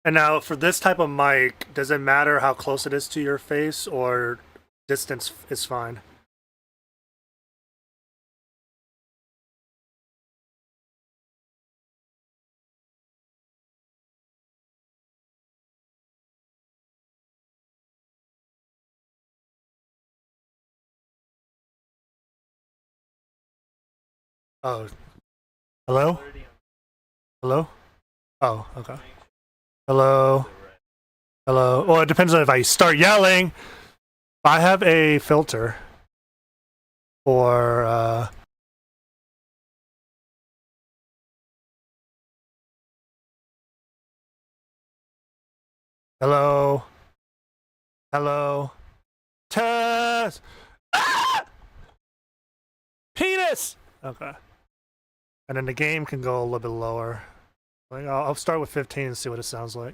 And now for this type of mic, does it matter how close it is to your face or distance is fine? Oh, hello? Hello? Oh, okay. Hello? Hello? Well, it depends on if I start yelling. I have a filter for, hello? Hello? Tess! Ah! Penis! Okay. And then the game can go a little bit lower. Like, I'll start with 15 and see what it sounds like.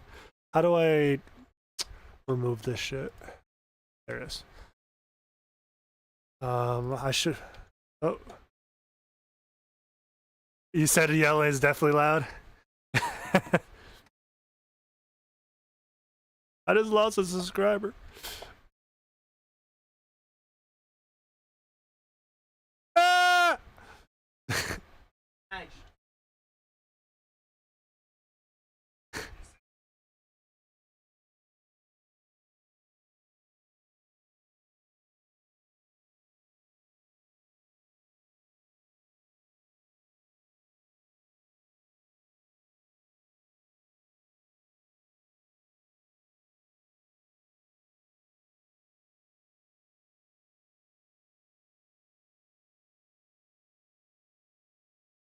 How do I remove this shit? There it is. I should. Oh, you said yelling is definitely loud. I just lost a subscriber. Ah!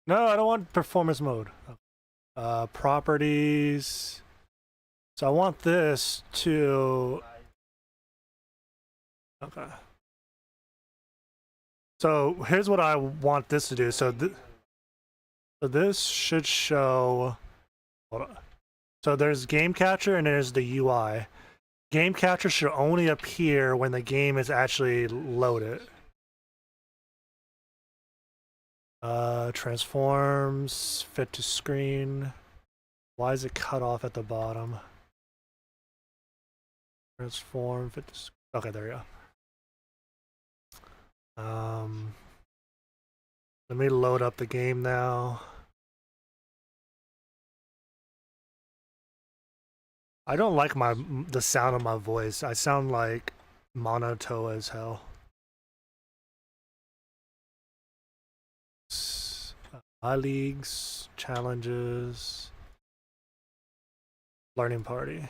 No, I don't want performance mode. Properties. So I want this to. Okay. So here's what I want this to do. So this should show. Hold on. So there's game catcher and there's the UI. Game capture should only appear when the game is actually loaded. Transforms, fit to screen. Why is it cut off at the bottom? Transform, fit to screen. Okay, there we go. Let me load up the game now. I don't like the sound of my voice. I sound like monotone as hell. My leagues, challenges, learning party.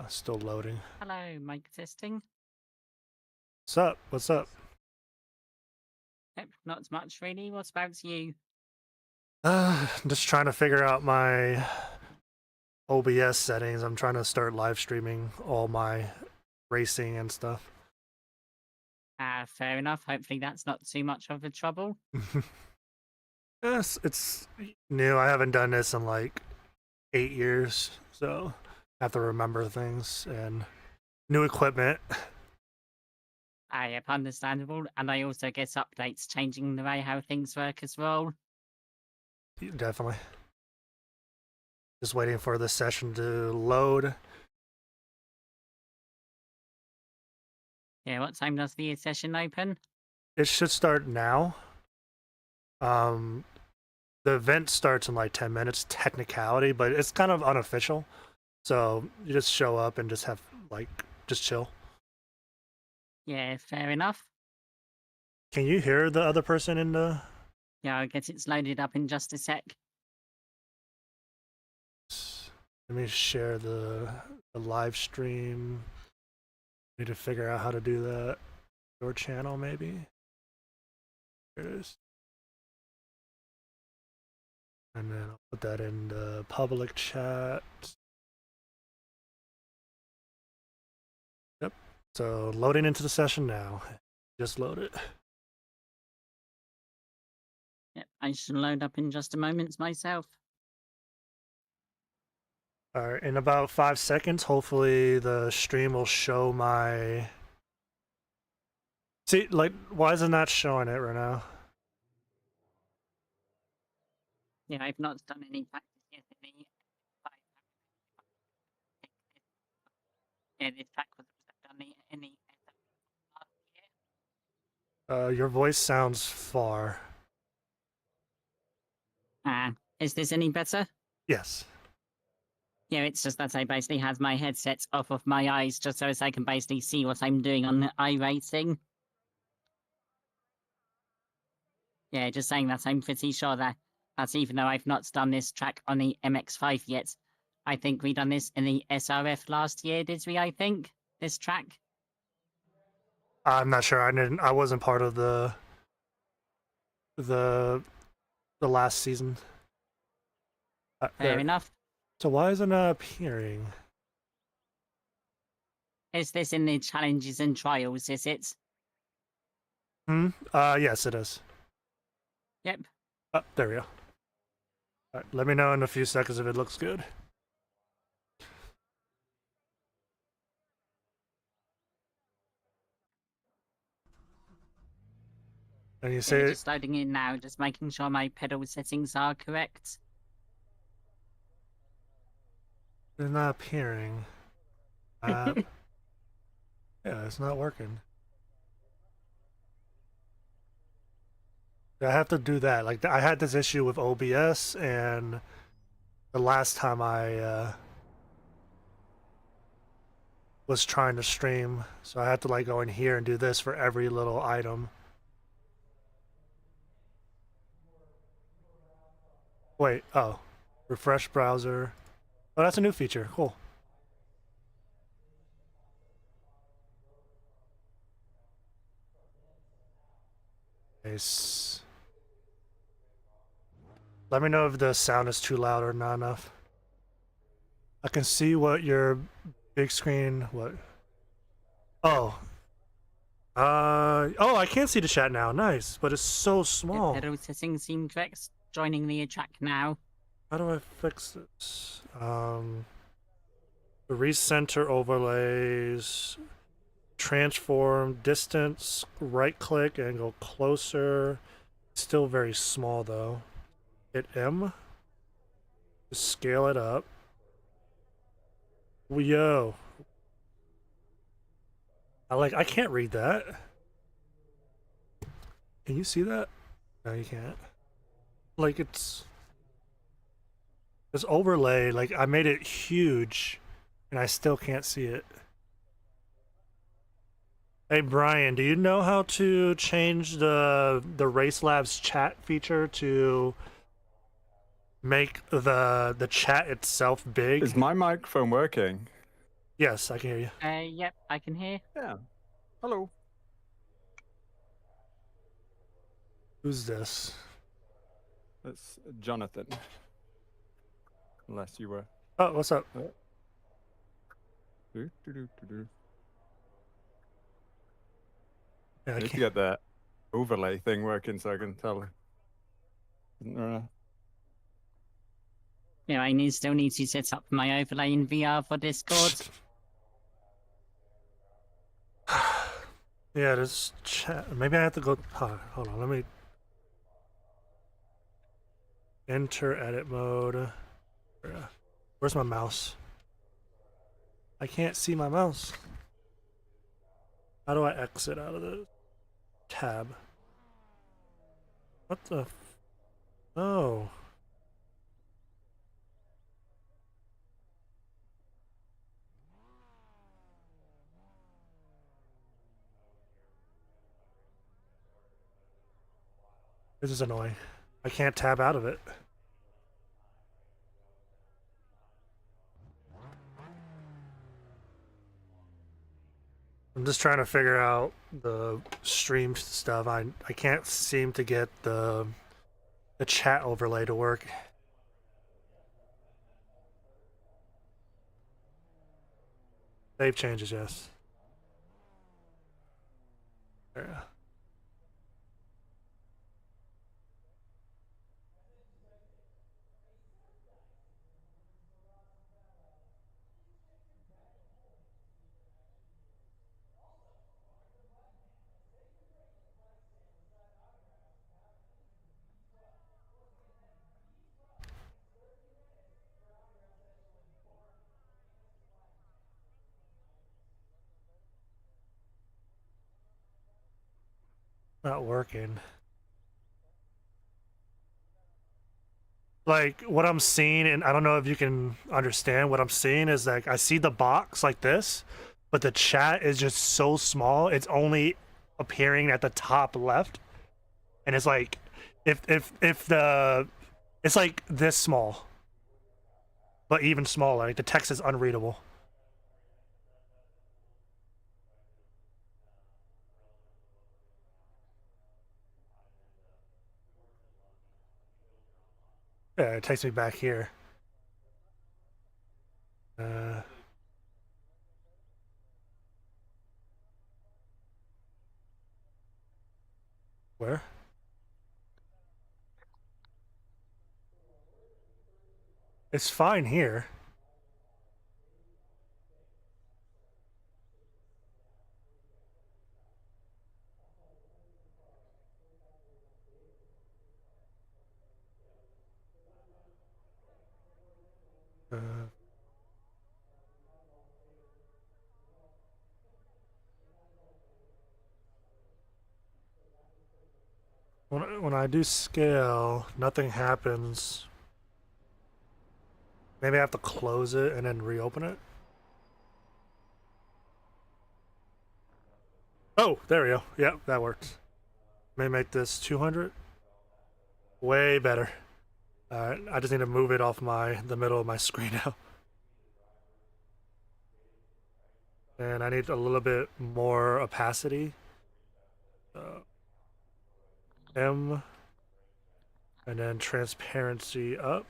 Still loading. Hello, mic testing. What's up? What's up? Nope, not much really. What about you? Just trying to figure out my OBS settings. I'm trying to start live streaming all my racing and stuff. Fair enough. Hopefully that's not too much of a trouble. Yes, it's new. I haven't done this in like 8 years, so I have to remember things and new equipment. Yep, understandable. And I also get updates changing the way how things work as well. Definitely. Just waiting for the session to load. Yeah, what time does the session open? It should start now. The event starts in like 10 minutes, technicality, but it's kind of unofficial. So you just show up and just have like just chill. Yeah, fair enough. Can you hear the other person in the? Yeah, I guess it's loaded up in just a sec. Let me share the live stream. Need to figure out how to do that. Your channel, maybe. There it is. And then I'll put that in the public chat. Yep. So loading into the session now. Just load it. Yep, I should load up in just a moment myself. All right, in about 5 seconds, hopefully the stream will show my. See, like, why isn't that showing it right now? Yeah, I've not done any practice yet in the Yeah, this track was done in the last year. Your voice sounds far. Is this any better? Yes. Yeah, it's just that I basically had my headsets off of my eyes just so as I can basically see what I'm doing on the iRating. Yeah, just saying that I'm pretty sure that even though I've not done this track on the MX-5 yet, I think we done this in the SRF last year, did we, I think? This track? I'm not sure. I wasn't part of the the last season. Fair There. enough. So why isn't it appearing? Is this in the challenges and trials, is it? Yes, it is. Yep. There we go. All right, let me know in a few seconds if it looks good. And you Yeah, say just loading in now, just making sure my pedal settings are correct. it's not appearing. Yeah, it's not working. I have to do that. Like I had this issue with OBS, and the last time I was trying to stream, so I had to like go in here and do this for every little item. Wait, oh, refresh browser. Oh, that's a new feature. Cool. Nice. Let me know if the sound is too loud or not enough. I can see what your big screen. What? Oh. Oh, I can't see the chat now. Nice, but it's so Yeah, small. pedal settings seem correct. Joining the track now. How do I fix this? The recenter overlays, transform, distance, right click and go closer. Still very small though. Hit M. Scale it up. Yo. I can't read that. Can you see that? No, you can't. Like it's this overlay, like I made it huge and I still can't see it. Hey Brian, do you know how to change the Race Labs chat feature to make the chat itself big? Is my microphone working? Yes, I can hear you. Yep, I can hear. Yeah. Hello. Who's this? It's Jonathan. Unless you were. Oh, what's up? Do-do-do-do-do. Yeah, I I need to can't. get that overlay thing working so I can tell. Isn't there a... Yeah, I still need to set up my overlay in VR for Discord. Yeah, this chat. Maybe I have to go. Hold on, let me enter edit mode. Where's my mouse? I can't see my mouse. How do I exit out of the tab? What the? Oh. This is annoying. I can't tab out of it. I'm just trying to figure out the stream stuff. I can't seem to get the chat overlay to work. Save changes, yes. There. Not working. Like what I'm seeing, and I don't know if you can understand what I'm seeing, is like I see the box like this, but the chat is just so small. It's only appearing at the top left, and it's like if the it's like this small, but even smaller. Like the text is unreadable. Yeah, it takes me back here. Where? It's fine here. When I do scale, nothing happens. Maybe I have to close it and then reopen it. Oh, there we go. Yep, that works. May make this 200. Way better. Alright, I just need to move it off the middle of my screen now. And I need a little bit more opacity. M. And then transparency up.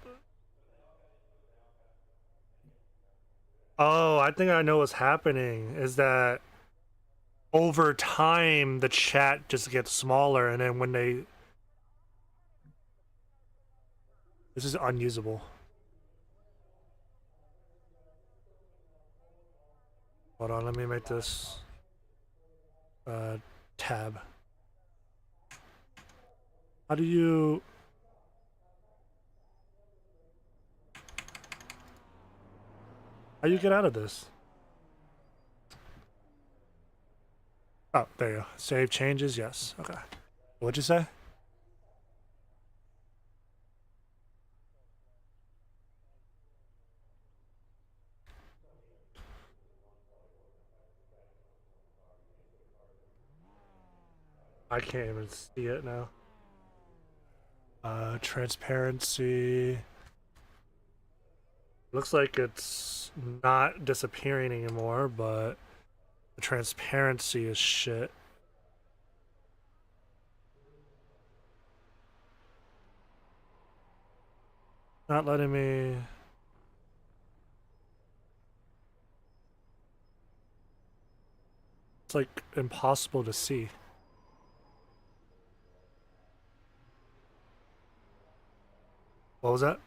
Oh, I think I know what's happening. Is that over time the chat just gets smaller, and then when they... This is unusable. Hold on, let me make this tab. How do you... How do you get out of this? Oh, there you go. Save changes, yes. Okay. What'd you say? I can't even see it now. Transparency. Looks like it's not disappearing anymore, but the transparency is shit. Not letting me... It's like impossible to see. What was that?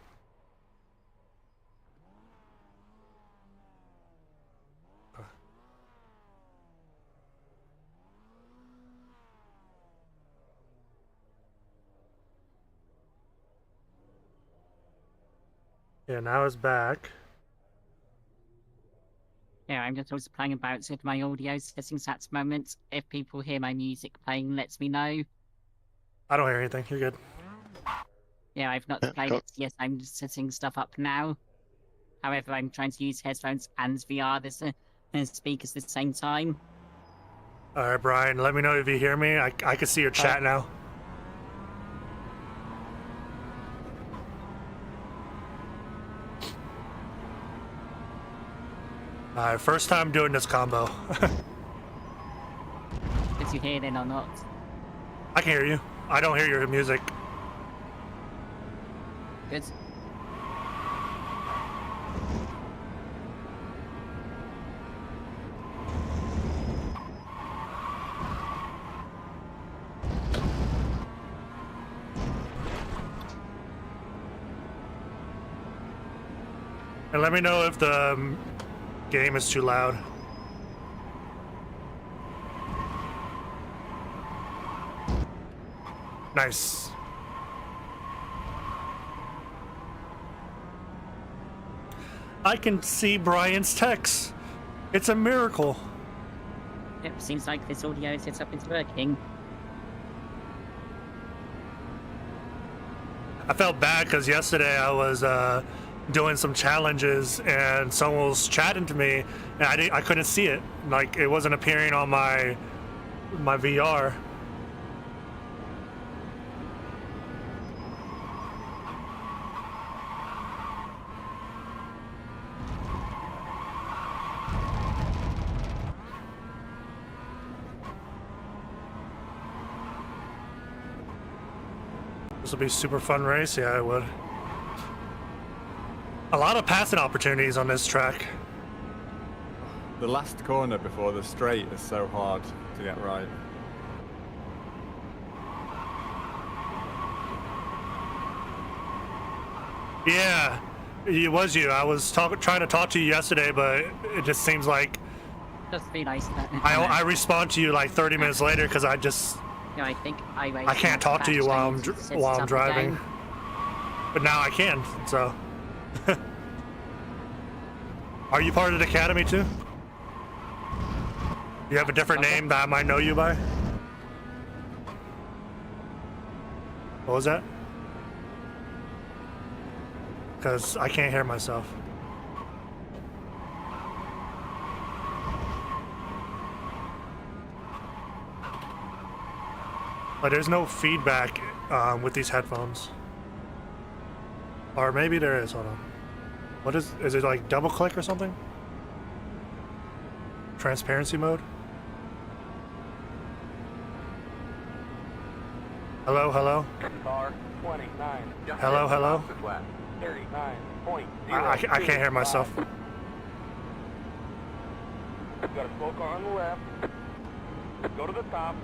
Yeah, now it's back. Yeah, I'm just also playing about with my audio settings at the moment. If people hear my music playing, let me know. I don't hear anything. You're good. Yeah, I've not played it. Yes, I'm setting stuff up now. However, I'm trying to use headphones and VR and speakers at the same time. All right, Brian, let me know if you hear me. I can see your chat now. All right, first time doing this combo. Did you hear it or not? I can hear you. I don't hear your music. Good. And let me know if the game is too loud. Nice. I can see Brian's text. It's a miracle. Yep, seems like this audio setup is working. I felt bad because yesterday I was doing some challenges and someone was chatting to me and I couldn't see it. Like it wasn't appearing on my VR. This will be a super fun race. Yeah, it would. A lot of passing opportunities on this track. The last corner before the straight is so hard to get right. Yeah, it was you. I was trying to talk to you yesterday, but it just seems like Just be nice. I respond to you like 30 minutes later because I just No, I think I can't talk to you while I'm driving. But now I can. So, are you part of the academy too? You have a different name that I might know you by? What was that? Because I can't hear myself. But there's no feedback with these headphones. Or maybe there is, hold on. What is it like double click or something? Transparency mode? Hello, hello? Car 29. Hello, hello? 39.0. I can't hear myself. Got a slow car on the left. Go to the top.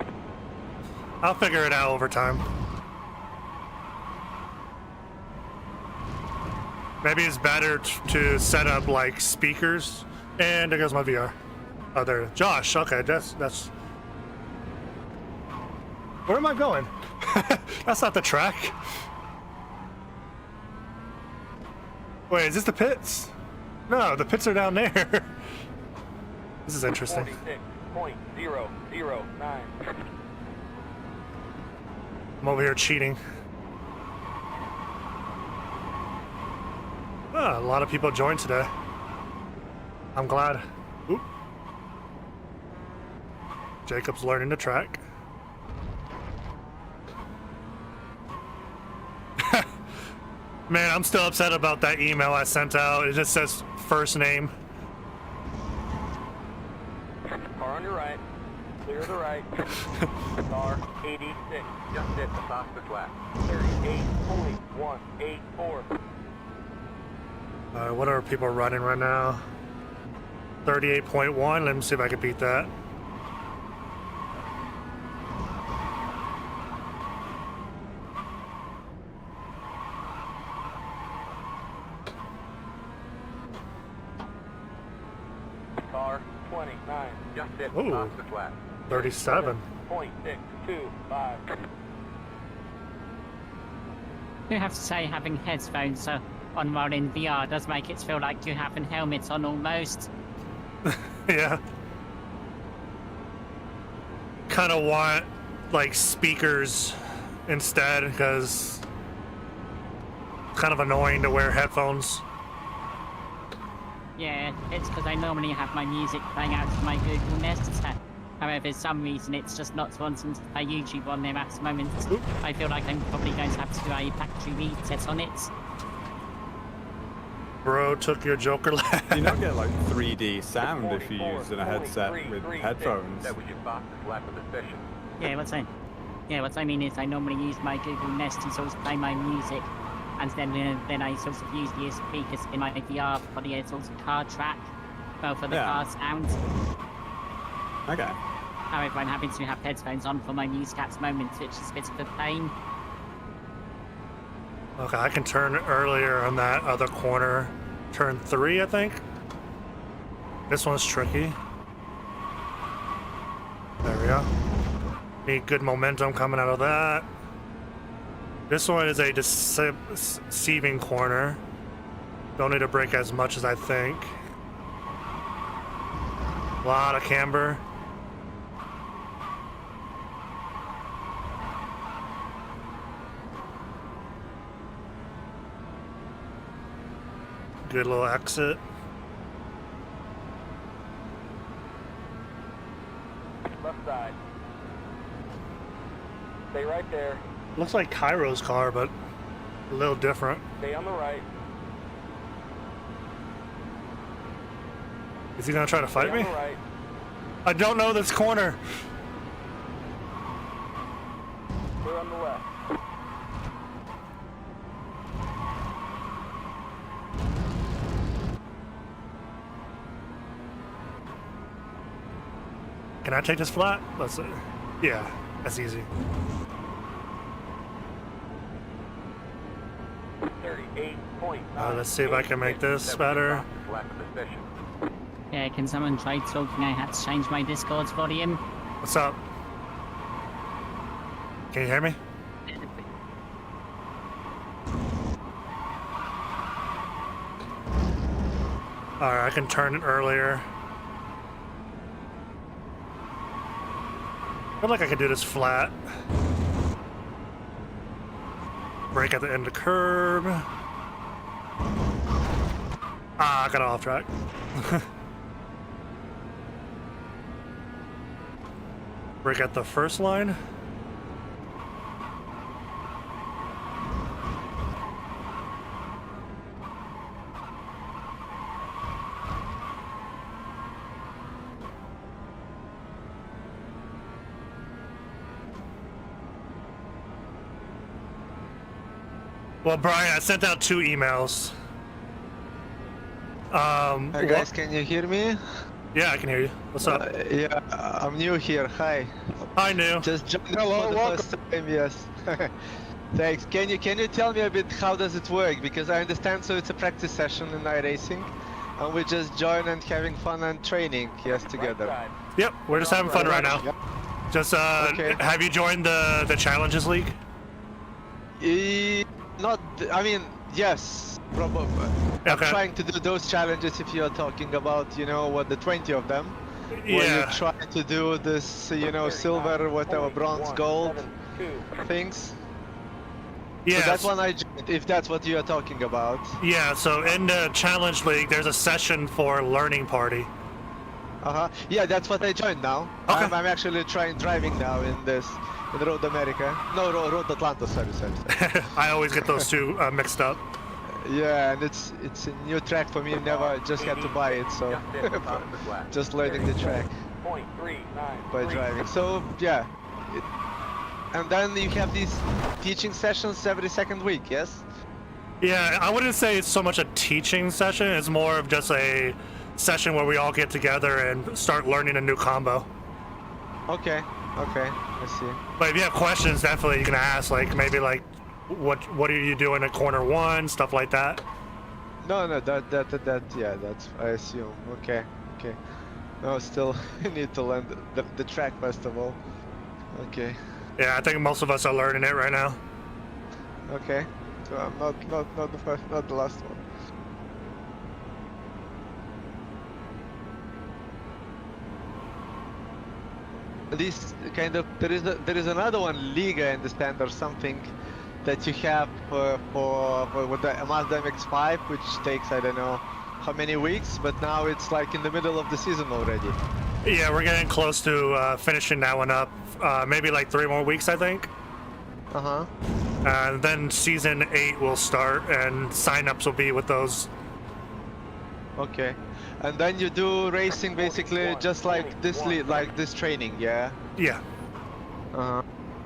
I'll figure it out over time. Maybe it's better to set up like speakers. And there goes my VR. Oh, there. Josh, okay, that's... Where am I going? That's not the track. Wait, is this the pits? No, the pits are down there. This is interesting. 46.009. I'm over here cheating. Ah, a lot of people joined today. I'm glad. Oop. Jacob's learning the track. Man, I'm still upset about that email I sent out. It just says first name. Car on your right. Clear to the right. Car 86. Just hit the top of the flat. 38.184. What are people running right now? 38.1. Let me see if I can beat that. Car 29. Just hit the Ooh, top of the flat. 37. 0.625. I have to say, having headphones on while in VR does make it feel like you're having helmets on almost. Yeah. Kind of want like speakers instead because it's kind of annoying to wear headphones. Yeah, it's because I normally have my music playing out to my Google Nest. However, for some reason, it's just not wanting to play YouTube on there at the moment. Oop. I feel like I'm probably going to have to do a factory reset on it. Bro took your Joker laugh. You don't get like 3D sound if you use a headset with headphones. That was your fastest lap of the session. What I mean is I normally use my Google Nest to sort of play my music, and then I sort of use the speakers in my VR for the sort of car track, well, for the car sound. Okay. However, I'm having to have headphones on for my music at the moment, which is a bit of a pain. Okay, I can turn earlier on that other corner. Turn 3, I think. This one's tricky. There we go. Need good momentum coming out of that. This one is a deceiving corner. Don't need to brake as much as I think. A lot of camber. good little exit. Left side. Stay right there. Looks like Cairo's car, but a little different. Stay on the right. Is he gonna try to fight Stay me? on the right. I don't know this corner. Clear on the left. Can I take this flat? Let's see. Yeah, that's easy. 38.9. Let's see if I can make this better. Left position. Yeah, can someone try talking? I had to change my Discord's volume. What's up? Can you hear me? Alright, I can turn it earlier. I feel like I could do this flat. Brake at the end of the curb. Ah, I got off track. Brake at the first line. Well, Brian, I sent out 2 emails. Hi guys, can you hear me? Yeah, I can hear you. What's up? Yeah, I'm new here. Hi. Hi, New. Just joined for the first time. Yes. Thanks. Can you tell me a bit how does it work? Because I understand so it's a practice session in iRacing, and we just join and having fun and training together. Right side. Yep, we're just having fun right now. Yeah. Just Okay. have you joined the Challenges League? Not. I mean, yes, probably. I'm Okay. trying to do those challenges if you're talking about, you know, what the 20 of them. Where you Yeah. try to do this, you know, silver, whatever, bronze, gold 39.172. things. Yeah. So that one I joined, if that's what you are talking about. Yeah. So in the Challenge League, there's a session for Learning Party. Yeah, that's what I joined now. Okay. I'm actually driving now in Road America. No, Road Atlanta. Sorry. I always get those 2 mixed up. Yeah, and it's a new track for me. Never just had to buy it, so Just hit the top of the flat. just learning the track 0.39. by driving. So yeah, and then you have these teaching sessions every second week. Yes. Yeah, I wouldn't say it's so much a teaching session. It's more of just a session where we all get together and start learning a new combo. Okay. I see. But if you have questions, definitely you can ask. Like maybe like, what are you doing at corner 1? Stuff like that. No, that yeah, that's I assume. Okay. No, still need to learn the track first of all. Okay. Yeah, I think most of us are learning it right now. Okay. So I'm not the first, not the last one. This kind of there is another one, League, I understand, or something that you have for with the Mazda MX-5, which takes I don't know how many weeks, but now it's like in the middle of the season already. Yeah, we're getting close to finishing that one up. Maybe like 3 more weeks, I think. And then season 8 will start, and sign-ups will be with those. Okay. And then you do racing basically just like this like this training, yeah? Yeah.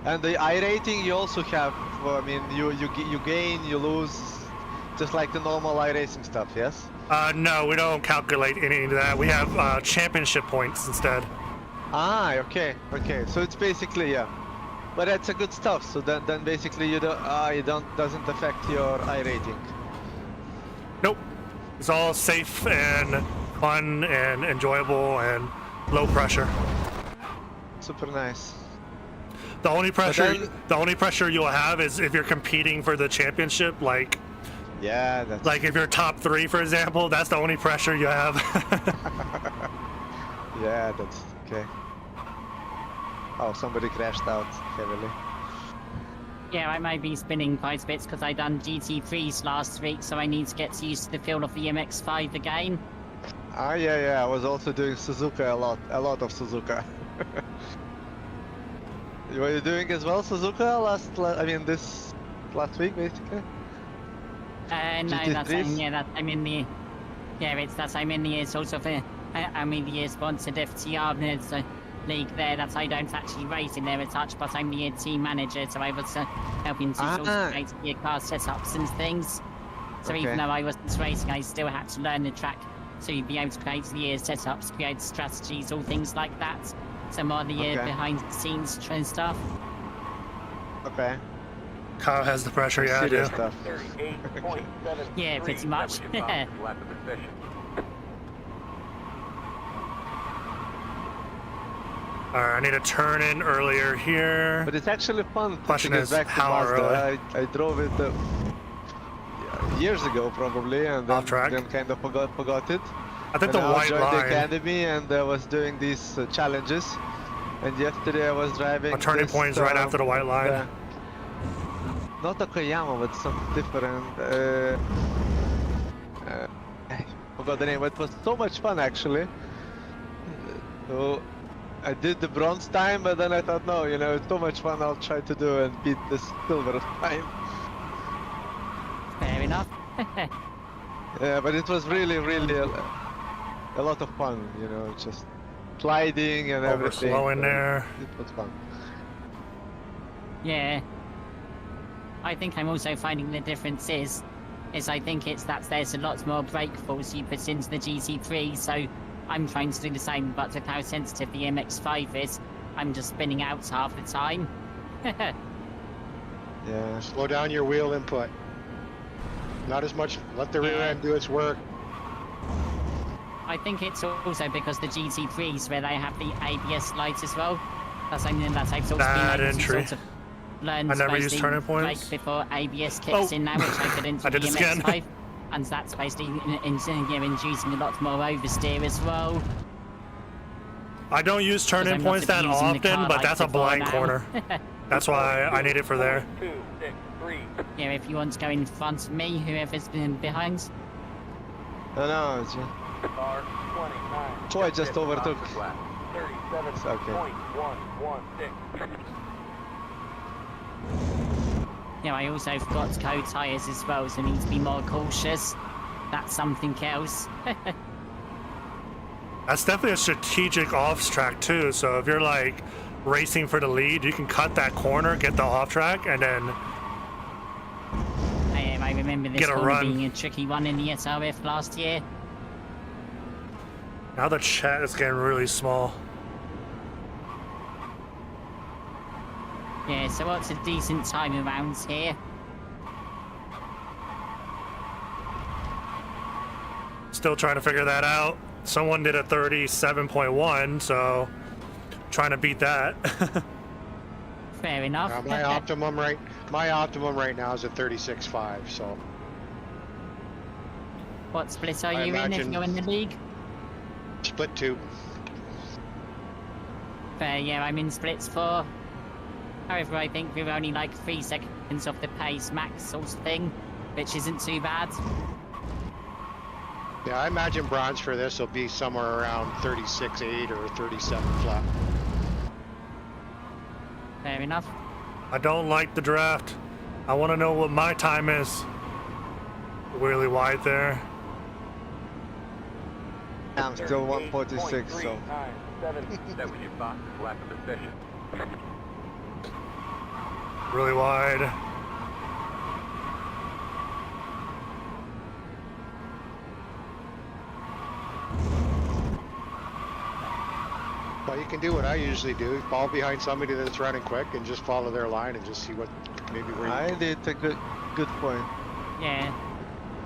And the iRating you also have, I mean, you gain, you lose, just like the normal iRacing stuff, yes? No, we don't calculate any of that. We have championship points instead. Ah, okay. So it's basically, yeah. But that's a good stuff. So then basically you don't doesn't affect your iRating. Nope. It's all safe and fun and enjoyable and low pressure. Super nice. The only pressure, then- the only pressure you'll have is if you're competing for the championship. Like Yeah, that's if you're top 3, for example, that's the only pressure you have. yeah, that's okay. Oh, somebody crashed out heavily. Yeah, I might be spinning quite a bit because I done GT3s last week, so I need to get used to the feel of the MX-5 again. Ah, yeah. I was also doing Suzuka a lot of Suzuka. Were you doing as well Suzuka I mean this last week basically? No, that's GT3s? I'm in the I'm in the sort of I'm in the sponsored FTR league there. That I don't actually race in there as such, but I'm the team manager, so I was helping to sort of create the car setups and things. So Okay. even though I wasn't racing, I still had to learn the track to be able to create the setups, create strategies, all things like that. So more the Okay. behind the scenes stuff. Okay. Kyle has the pressure, yeah, I do. Serious stuff. 38.73. Yeah, pretty much. That was your fastest lap of the session. Alright, I need to turn in earlier here. But it's actually fun to Question get is, back to how Mazda. early? I drove it years ago probably, and then, Off track? then kind of forgot it. I think And the I white joined the line, academy and I was doing these challenges. And yesterday I was driving. a turning this, point is right after the white line. not a Koyama, but some different. I forgot the name. It was so much fun actually. So I did the bronze time, but then I thought, no, you know, it's so much fun. I'll try to do and beat the silver time. Fair enough. Yeah, but it was really a lot of fun. You know, just sliding and Over everything. slow in so there. It was fun. Yeah. I think I'm also finding the difference is I think it's that there's a lot more brake force you put into the GT3, so I'm trying to do the same, but with how sensitive the MX-5 is, I'm just spinning out half the time. Yeah. Slow down your wheel input. Not as much. Let the rear Yeah. end do its work. I think it's also because the GT3s where they have the ABS lights as well. That's something that I've sort of Bad been able entry. to sort of learn I never to used basically turning points. brake before ABS kicks Oh. in now, which I couldn't I do did the this again. MX-5. And that's basically inducing a lot more oversteer as well. I don't use turning I'm not points that using the often, car but like that's a before blind now. corner. That's why I need it for there. 263. Yeah, if you want to go in front of me, whoever's been behind. No, it's Car 29. So I just hit the overtook. fastest lap. It's okay. 37.116. Yeah, I also forgot to coat tyres as well, so need to be more cautious. That's something else. That's definitely a strategic off track too. So if you're like racing for the lead, you can cut that corner, get the off track, and then I remember this Get a corner run. being a tricky one in the SRF last year. now the chat is getting really small. Yeah, so what's a decent time around here? Still trying to figure that out. Someone did a 37.1, so trying to beat that. Fair enough. My optimum right now is at 36.5. So What split are I you in if imagine- you're in the league? split 2. Fair, yeah, I'm in splits 4. However, I think we're only like 3 seconds off the pace max sort of thing, which isn't too bad. Yeah, I imagine bronze for this will be somewhere around 36.8 or 37 flat. Fair enough. I don't like the draft. I want to know what my time is. Really wide there. I'm still 146, so 38.397. That was your fastest lap of the session. Really wide. Well, you can do what I usually do: fall behind somebody that's running quick and just follow their line and just see what maybe where you I did a good point. Yeah.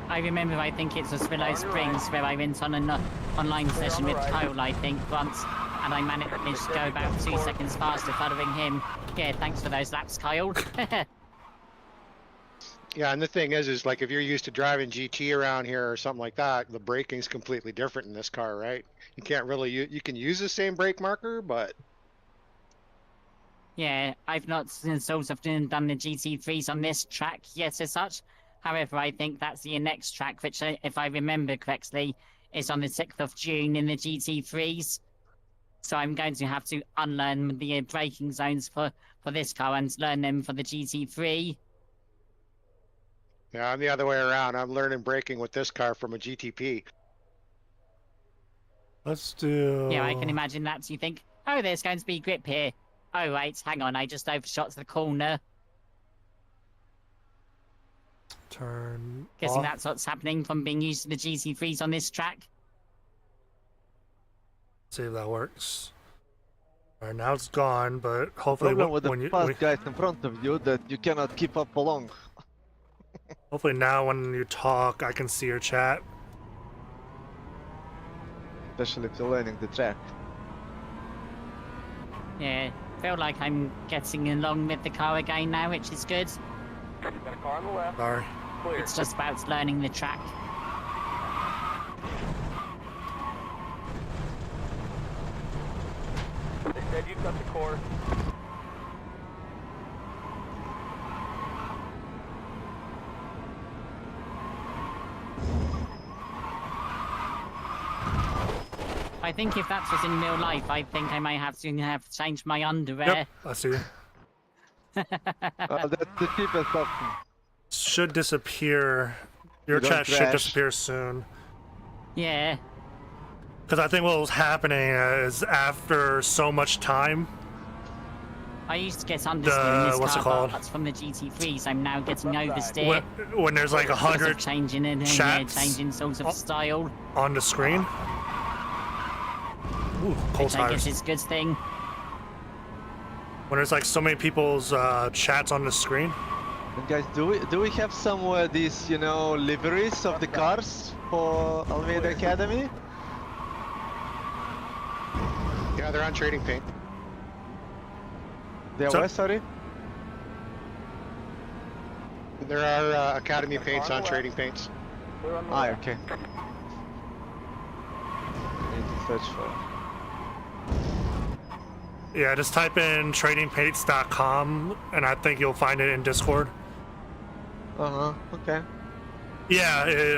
I remember, I think it's a Willow Springs where I went on an online session with Kyle, I think, once, and I managed to go about 2 seconds faster following him. Yeah, thanks for those laps, Kyle. Yeah, and the thing is like if you're used to driving GT around here or something like that, the braking's completely different in this car, right? You can't really you can use the same brake marker, but Yeah, I've not sort of done the GT3s on this track yet as such. However, I think that's the next track, which, if I remember correctly, is on the 6th of June in the GT3s. So I'm going to have to unlearn the braking zones for this car and learn them for the GT3. Yeah, I'm the other way around. I'm learning braking with this car from a GTP. Let's do. Yeah, I can imagine that. So you think, oh, there's going to be grip here. Oh, wait, hang on, I just overshot the corner. Turn. Guessing off. that's what's happening from being used to the GT3s on this track. See if that works. Alright, now it's gone, but hopefully Problem with when the you fast guys in front of you that you cannot keep up along. hopefully now when you talk, I can see your chat. Especially if you're learning the track. Yeah, feel like I'm getting along with the car again now, which is good. Got a car on the left. Sorry. Clear. It's just about learning the track. They said you cut the course. I think if that was in real life, I think I may have to have changed my underwear. Yep, I see. That's the cheapest option. Should disappear. Your You don't chat should crash. disappear soon. Yeah. Because I think what was happening is after so much time, I used to get understeer in this what's it car, called? but that's from the GT3s. I'm now getting oversteer. when there's like Sort of 100 changing in, yeah, chats changing sort of style. on the screen. Ooh, cold Which I guess tires. is a good thing. When there's like so many people's chats on the screen. And guys, do we have somewhere these, you know, liveries of the cars for Almeida Academy? Yeah, they're on trading paint. They are So- where, sorry? There are Academy paints on trading paints. Clear on the Ah, left. okay. Need to search for. Yeah, just type in tradingpaints.com and I think you'll find it in Discord. Okay. Yeah, it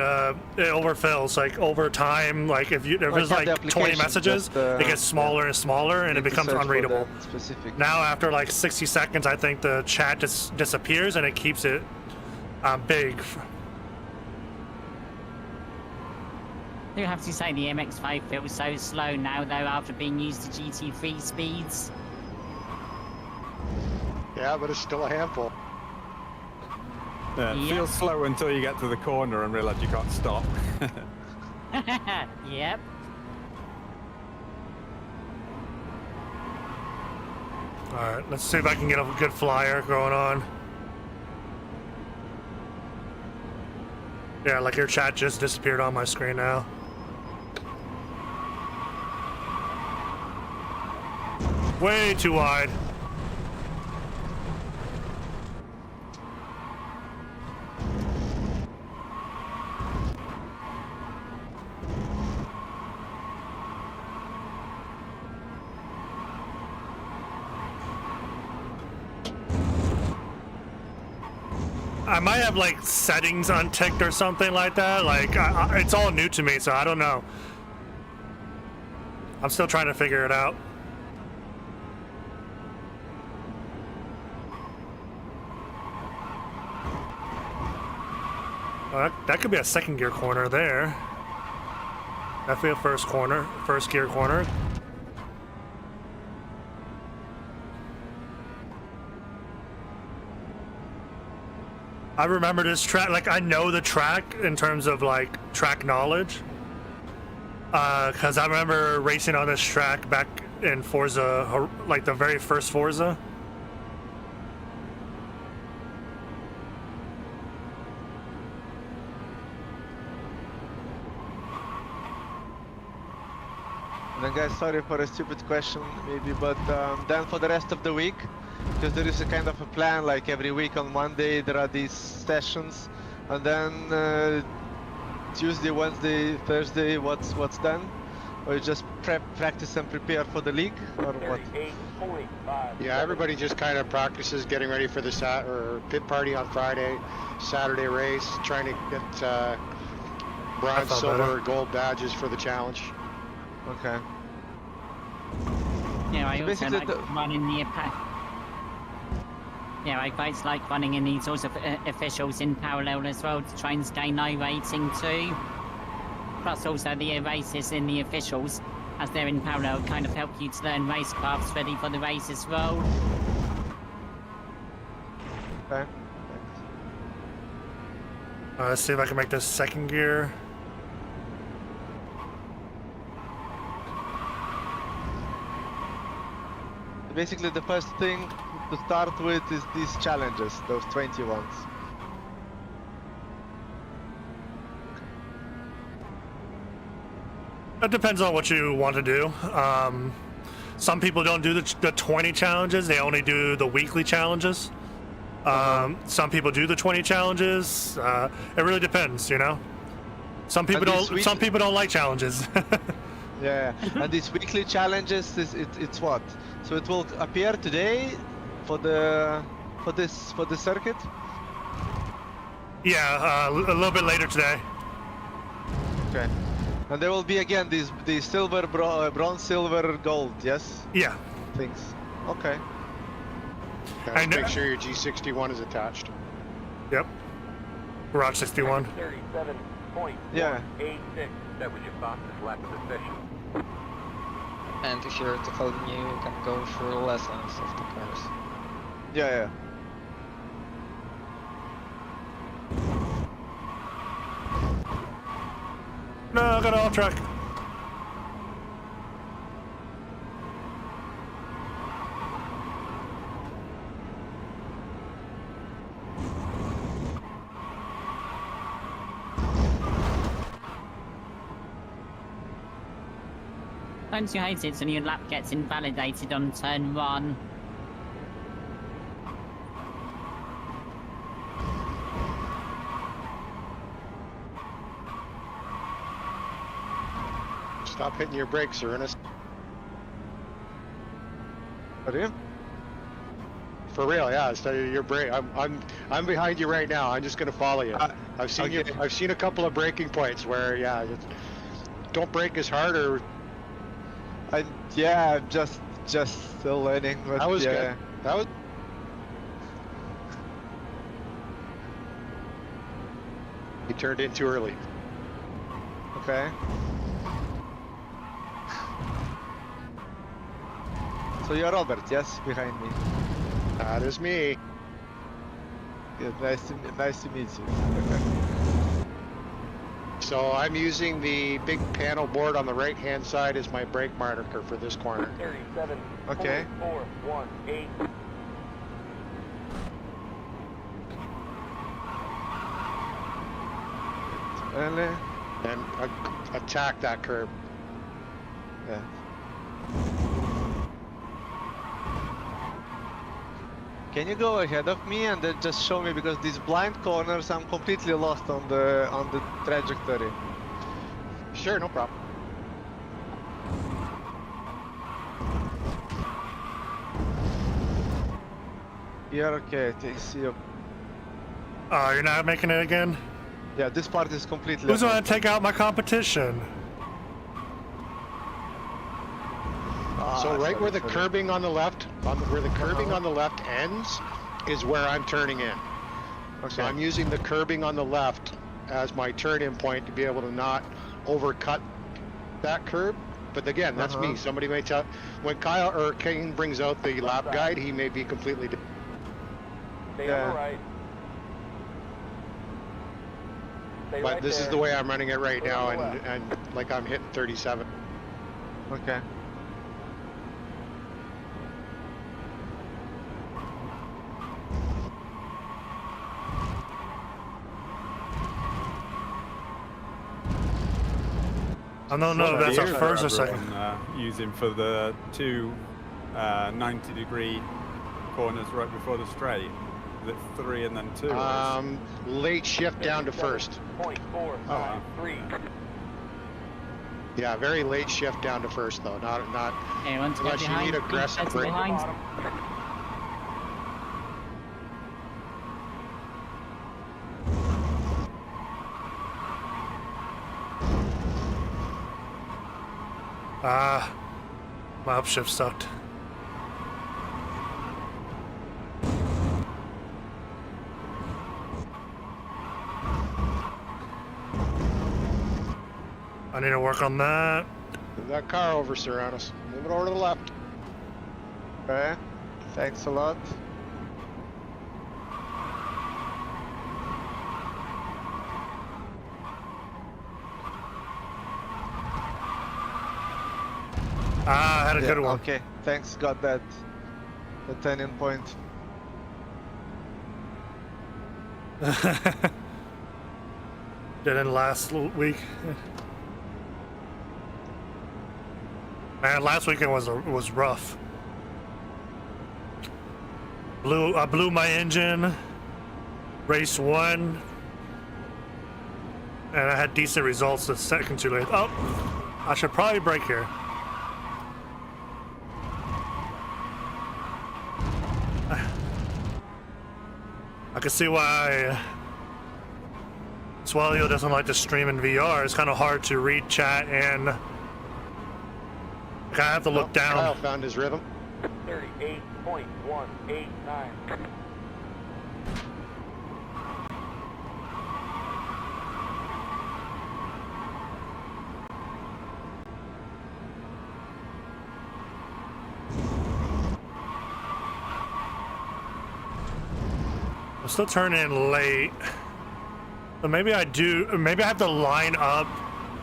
overfills like over time. Like if Like there's have the like 20 application, messages, just, it gets smaller and smaller and it Need to becomes search for unreadable. that Specific. Now after like 60 seconds, I think the chat just disappears and it keeps it big. I do have to say the MX-5 feels so slow now, though, after being used to GT3 speeds. Yeah, but it's still a handful. Yeah, it Yep. feels slow until you get to the corner and realise you can't stop. Yep. Alright, let's see if I can get a good flyer going on. Yeah, like your chat just disappeared on my screen now. Way too wide. I might have like settings unticked or something like that. Like it's all new to me, so I don't know. I'm still trying to figure it out. That could be a second gear corner there. Definitely a first gear corner. I remember this track, like I know the track in terms of like track knowledge. Cause I remember racing on this track back in Forza, like the very first Forza. And then guys, sorry for a stupid question maybe, but then for the rest of the week, because there is a kind of a plan, like every week on Monday there are these sessions, and then Tuesday, Wednesday, Thursday, what's done? Or you just practice and prepare for the league, or what? 38.5. Yeah, everybody just kind of practices getting ready for the pit party on Friday, Saturday race, trying to get bronze, felt silver, better. gold badges for the challenge. Okay. Yeah, I So also basically like the- running the Yeah, I quite like running in these sorts of officials in parallel as well to try and stay no rating too. Plus also the races in the officials, as they're in parallel, kind of help you to learn racecrafts ready for the race as well. Okay. Let's see if I can make this second gear. Basically, the first thing to start with is these challenges, those 20 ones. It depends on what you want to do. Some people don't do the 20 challenges; they only do the weekly challenges. Some people do the 20 challenges. It really depends, you know. Some people And this don't. week- Some people don't like challenges. Yeah, and these weekly challenges it's what? So it will appear today for the circuit. Yeah, a little bit later today. Okay. And there will be again these silver, bronze, silver, gold. Yes, Yeah. things. Okay. Guys, I know- make sure your G61 is attached. Yep. Garage 61. 37.186. Yeah. That was your fastest lap of the session. And if you're totally new, you can go through lessons of the cars. Yeah. No, I got off track. Don't you hate it when your lap gets invalidated on turn 1? Stop hitting your brakes, Ernest. Are you? For real, yeah. Steady your brake. I'm behind you right now. I'm just gonna follow you. I've seen okay. I've seen a couple of braking points where, yeah, don't brake as hard, or I'm just still learning. But that was yeah. good. That was. He turned in too early. Okay. So you're Robert, yes, behind me. That is me. Yeah, nice to meet you. So I'm using the big panel board on the right-hand side as my brake marker for this corner. 37.418. Okay. Really? And attack that curb. Yeah. Can you go ahead of me and then just show me, because these blind corners I'm completely lost on the trajectory. Sure, no problem. Here, okay, I see you. You're not making it again? Yeah, this part is completely. Who's unknown. gonna take out my competition? So right where the sorry. curbing on the left, where the curbing on the left ends, is where I'm turning in. Okay. So I'm using the curbing on the left as my turn-in point to be able to not overcut that curb. But again, that's me. Somebody may tell, when Kyle or Kane brings out the lap guide, he may be completely different. Stay Yeah. on the right. Stay But right this is there. the way I'm running it right Go now, on the and like I'm hitting 37. Okay. I don't know if that's our Gear first or that second. everyone, using for the two 90-degree corners right before the straight. Is it 3 and then 2? Late shift down to first. 37.453. Yeah, very late shift down to first though. Not Okay, one to unless you behind. need aggressive Keep braking. behind. Ah, my upshift sucked. I need to work on that. Move that car over, Serranos. Move it over to the left. Okay. Thanks a lot. Ah, I had a Yeah, good one. Okay, thanks. Got that. The turning point. Didn't last week. Man, last weekend was rough. I blew my engine. Race 1, and I had decent results the second 2 lanes. Oh, I should probably brake here. I can see why Swellio doesn't like to stream in VR. It's kind of hard to read chat and I have to look down. Kyle found his rhythm. 38.189. I'm still turning in late. So maybe I have to line up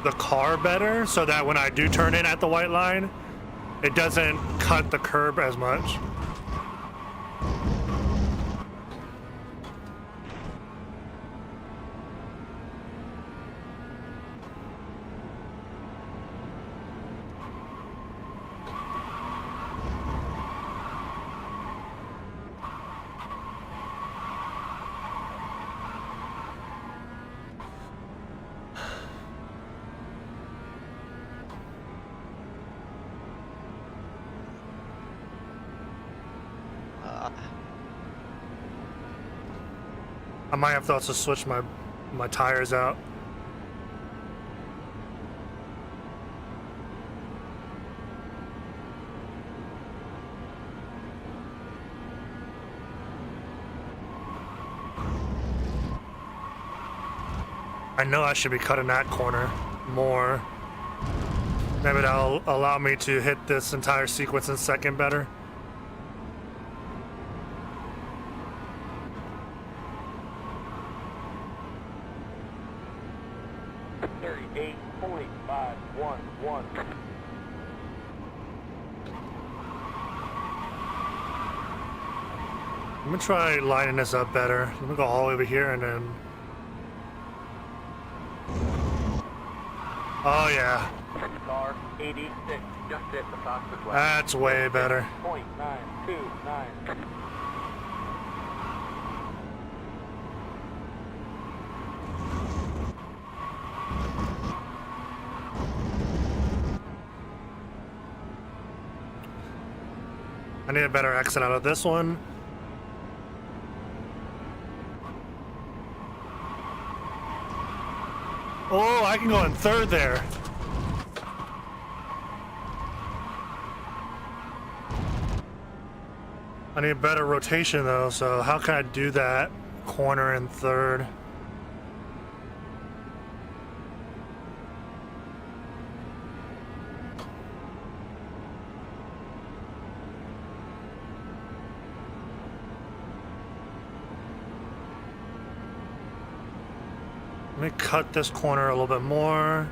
the car better so that when I do turn in at the white line, it doesn't cut the curb as much. I might have to also switch my tires out. I know I should be cutting that corner more. Maybe that'll allow me to hit this entire sequence in second better. I'm gonna try lining this up better. Let me go all the way over here and then. Oh yeah. Car 86, just hit the fastest lap. That's way better. 0.929. I need a better exit out of this one. Oh, I can go in third there. I need better rotation though, so how can I do that? Corner in third. Let me cut this corner a little bit more.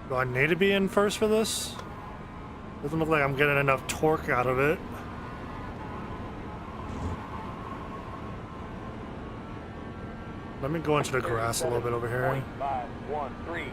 Do I need to be in first for this? Doesn't look like I'm getting enough torque out of it. Let me go into the grass a little bit over here. 0.513.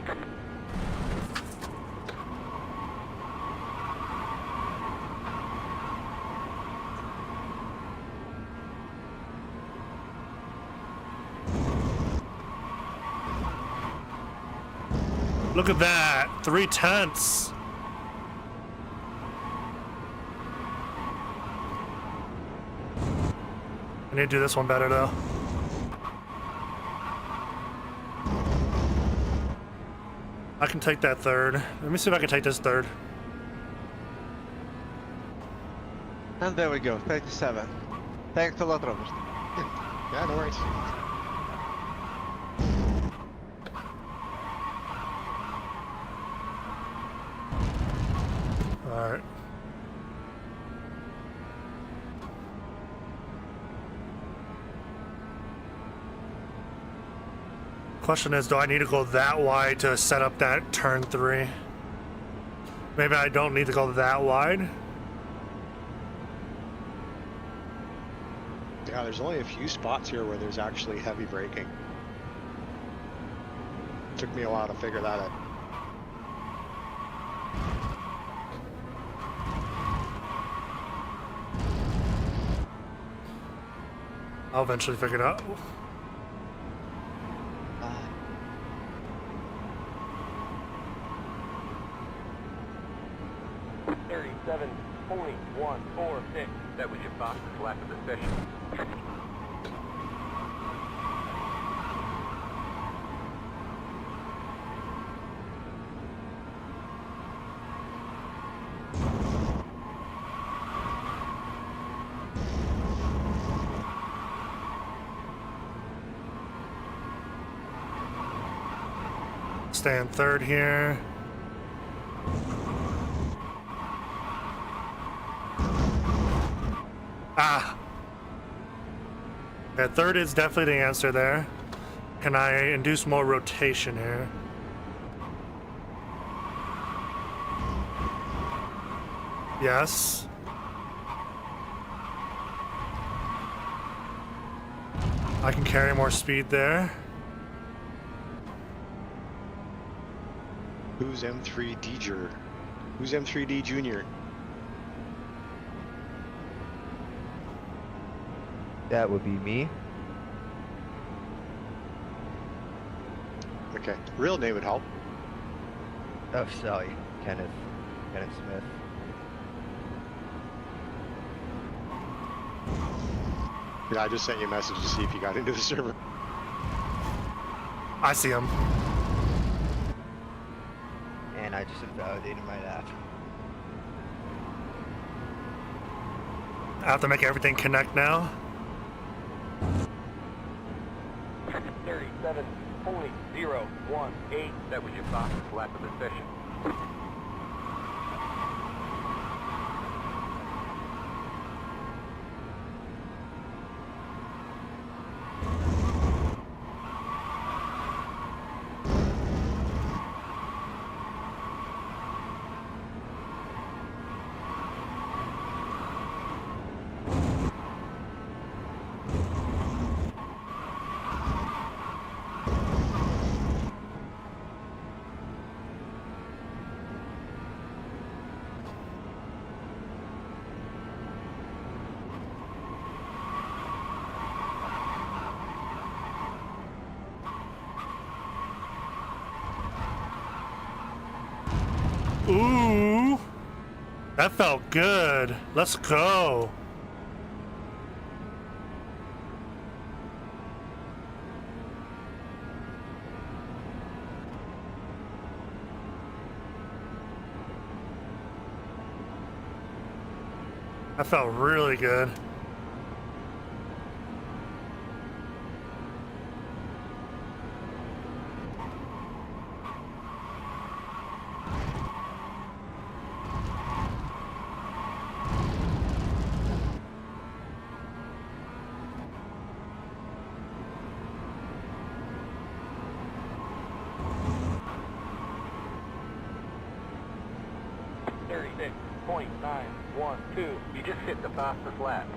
Look at that, 3/10. I need to do this one better though. I can take that third. Let me see if I can take this third. And there we go, 37. Thanks a lot, Robert. Yeah, no worries. All right. Question is, do I need to go that wide to set up that turn 3? Maybe I don't need to go that wide. Yeah, there's only a few spots here where there's actually heavy braking. Took me a while to figure that out. I'll eventually figure it out. 37.146. That was your fastest lap of the session. Stay in third here. Ah! Yeah, third is definitely the answer there. Can I induce more rotation here? Yes. I can carry more speed there. Who's M3D? Who's M3D Junior? That would be me. Okay, real name would help. Oh, sorry. Kenneth Smith. Yeah, I just sent you a message to see if you got into the server. I see him. And I just invalidated my app. I have to make everything connect now. 37.018. That was your fastest lap of the session. Ooh, that felt good. Let's go. That felt really good. .912. You just hit the fastest lap.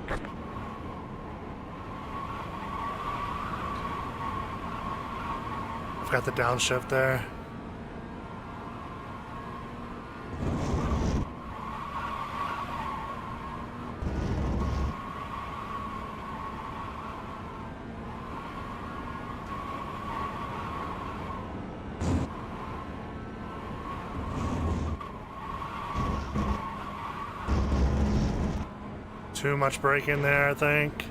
I've got the downshift there. Too much braking there, I think.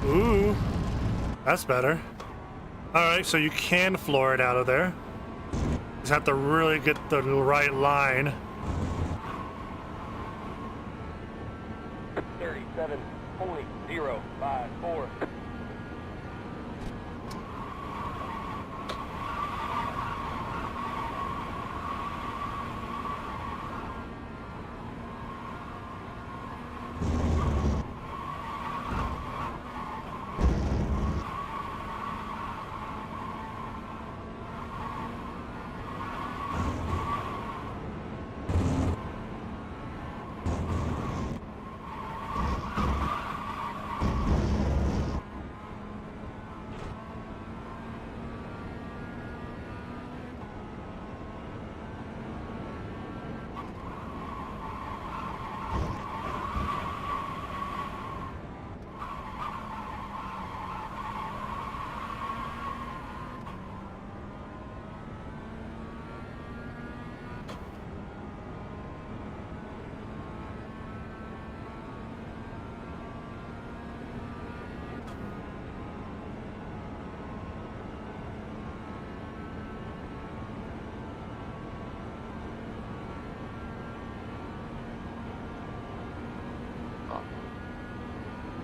Ooh, that's better. All right, so you can floor it out of there. Just have to really get the right line. 37.054.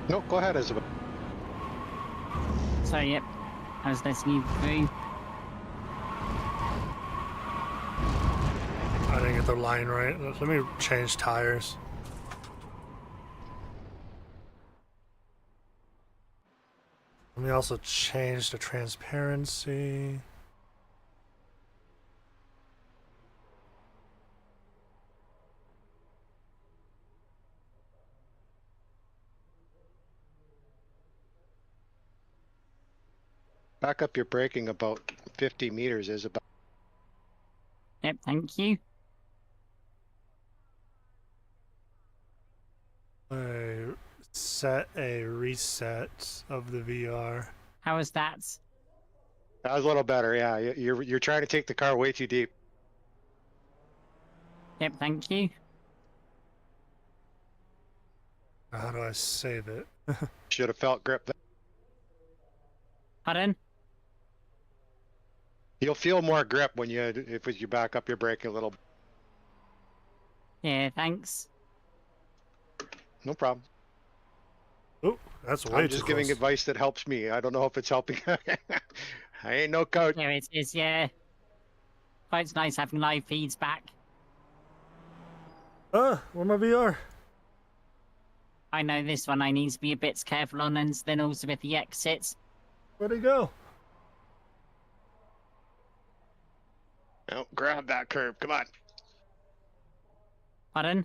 No, go ahead, Isabel. So, yep, I was listening you through. I didn't get the line right. Let me change tires. Let me also change the transparency. Back up your braking about 50 meters, Isabel. Yep, thank you. I set a reset of the VR. How was that? That was a little better, yeah. You're trying to take the car way too deep. Yep, thank you. How do I save it? Should have felt grip there. Pardon? You'll feel more grip when if you back up your brake a little. Yeah, thanks. No problem. Oh, that's way I'm too just giving close. advice that helps me. I don't know if it's helping. I ain't no coach. There it is, yeah. Quite nice having live feeds back. Where my VR? I know this one I need to be a bit careful on, and then also with the exits. Where'd it go? No, grab that curb. Come on. Pardon?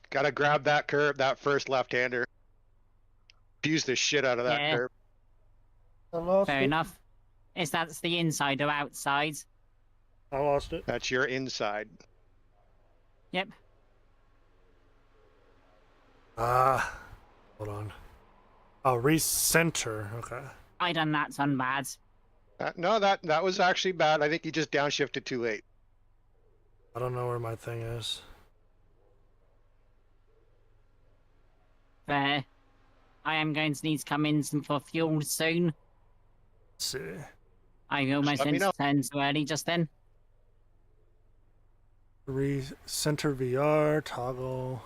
Gotta grab that curb, that first left-hander. Fuse the shit out of that Yeah. curb. I lost Fair it. enough. Is that the inside or outside? I lost it. That's your inside. Yep. Hold on. Oh, recenter. Okay. I done that on bad. No, that was actually bad. I think you just downshifted too late. I don't know where my thing is. There. I am going to need to come in for fuel soon. Let's see. I almost let me went know. to turn too early just then. Recenter VR, toggle.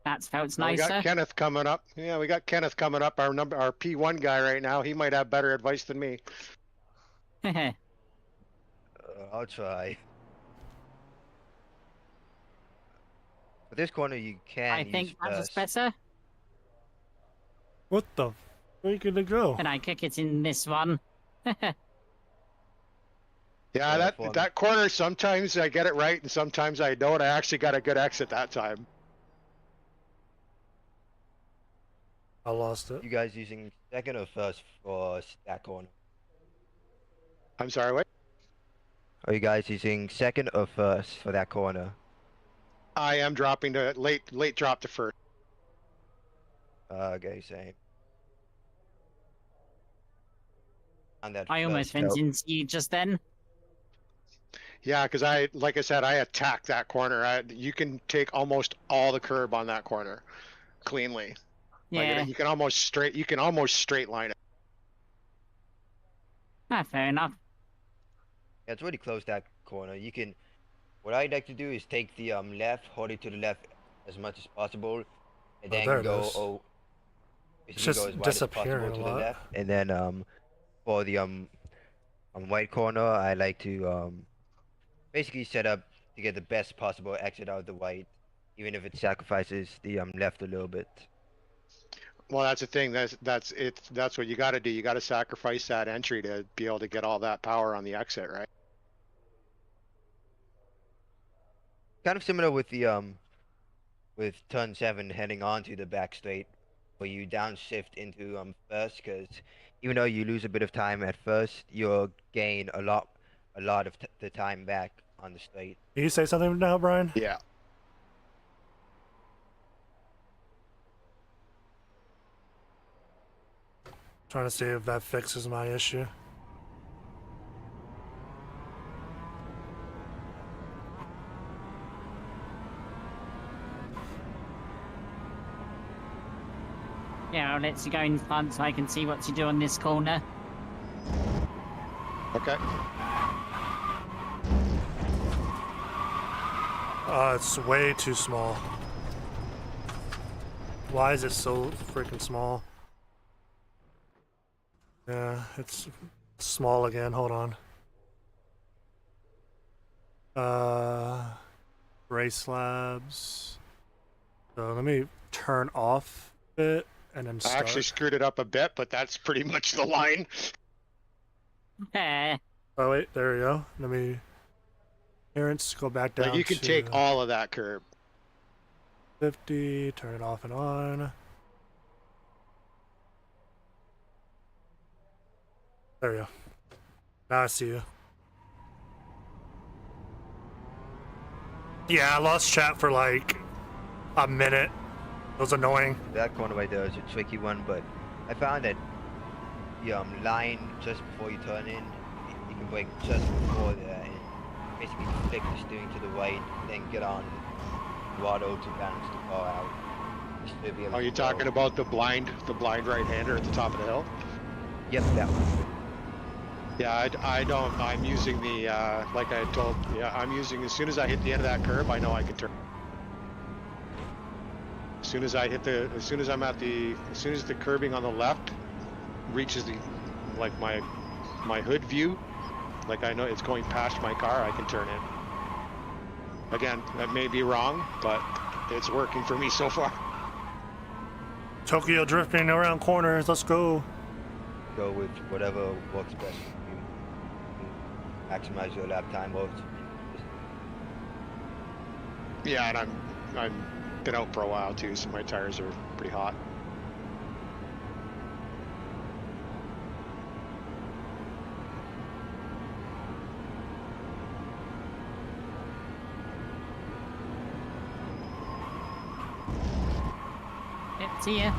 That felt We nicer. got Kenneth coming up. Yeah, we got Kenneth coming up. Our P1 guy right now. He might have better advice than me. I'll try. But this corner you can I think use that's first. better. What the freak did it go? Can I kick it in this one? Yeah, Yeah, for me. that corner, sometimes I get it right and sometimes I don't. I actually got a good exit that time. I lost it. You guys using second or first for that corner? I'm sorry, what? Are you guys using second or first for that corner? I am dropping to late drop to first. Okay, same. On that I almost first went note. into you just then. Yeah, because like I said, I attacked that corner. You can take almost all the curb on that corner cleanly. Yeah. Like you can almost straight line it. Ah, fair enough. Yeah, it's really close that corner. You can. What I like to do is take the left, hold it to the left as much as possible, and then there it go. is. It's Basically just go as wide as possible disappearing to a the lot. left, and then for the white corner, I like to basically set up to get the best possible exit out of the white, even if it sacrifices the left a little bit. Well, that's the thing. That's what you got to do. You got to sacrifice that entry to be able to get all that power on the exit, right? Kind of similar with the with turn 7 heading onto the back straight, where you downshift into first, because even though you lose a bit of time at first, you'll gain a lot of the time back on the straight. Can you say something now, Brian? Yeah. Trying to see if that fixes my issue. Yeah, I'll let you go in front so I can see what you do on this corner. Okay. It's way too small. Why is it so freaking small? Yeah, it's small again. Hold on. Race slabs. So let me turn off it and then I start. actually screwed it up a bit, but that's pretty much the line. Eh. Oh wait, there we go. Let me. Clearance, go back down. Like you can to take all of that curb. 50. Turn it off and on. There we go. Now I see you. Yeah, I lost chat for like a minute. It was annoying. That corner right there is a tricky one, but I found that the line just before you turn in, you can brake just before there and basically flick the steering to the right, then get on throttle to balance the car out. Just to be able Are you to go. talking about the blind right-hander at the top of the hill? Yep, that one. Yeah, I don't. I'm using the like I told. Yeah, I'm using as soon as I hit the end of that curb, I know I can turn. As soon as the curbing on the left reaches the like my hood view, like I know it's going past my car, I can turn in. Again, that may be wrong, but it's working for me so far. Tokyo drifting around corners. Let's go. Go with whatever works best for you. Maximize your lap time both. Yeah, and I'm been out for a while too, so my tires are pretty hot. Let's see ya.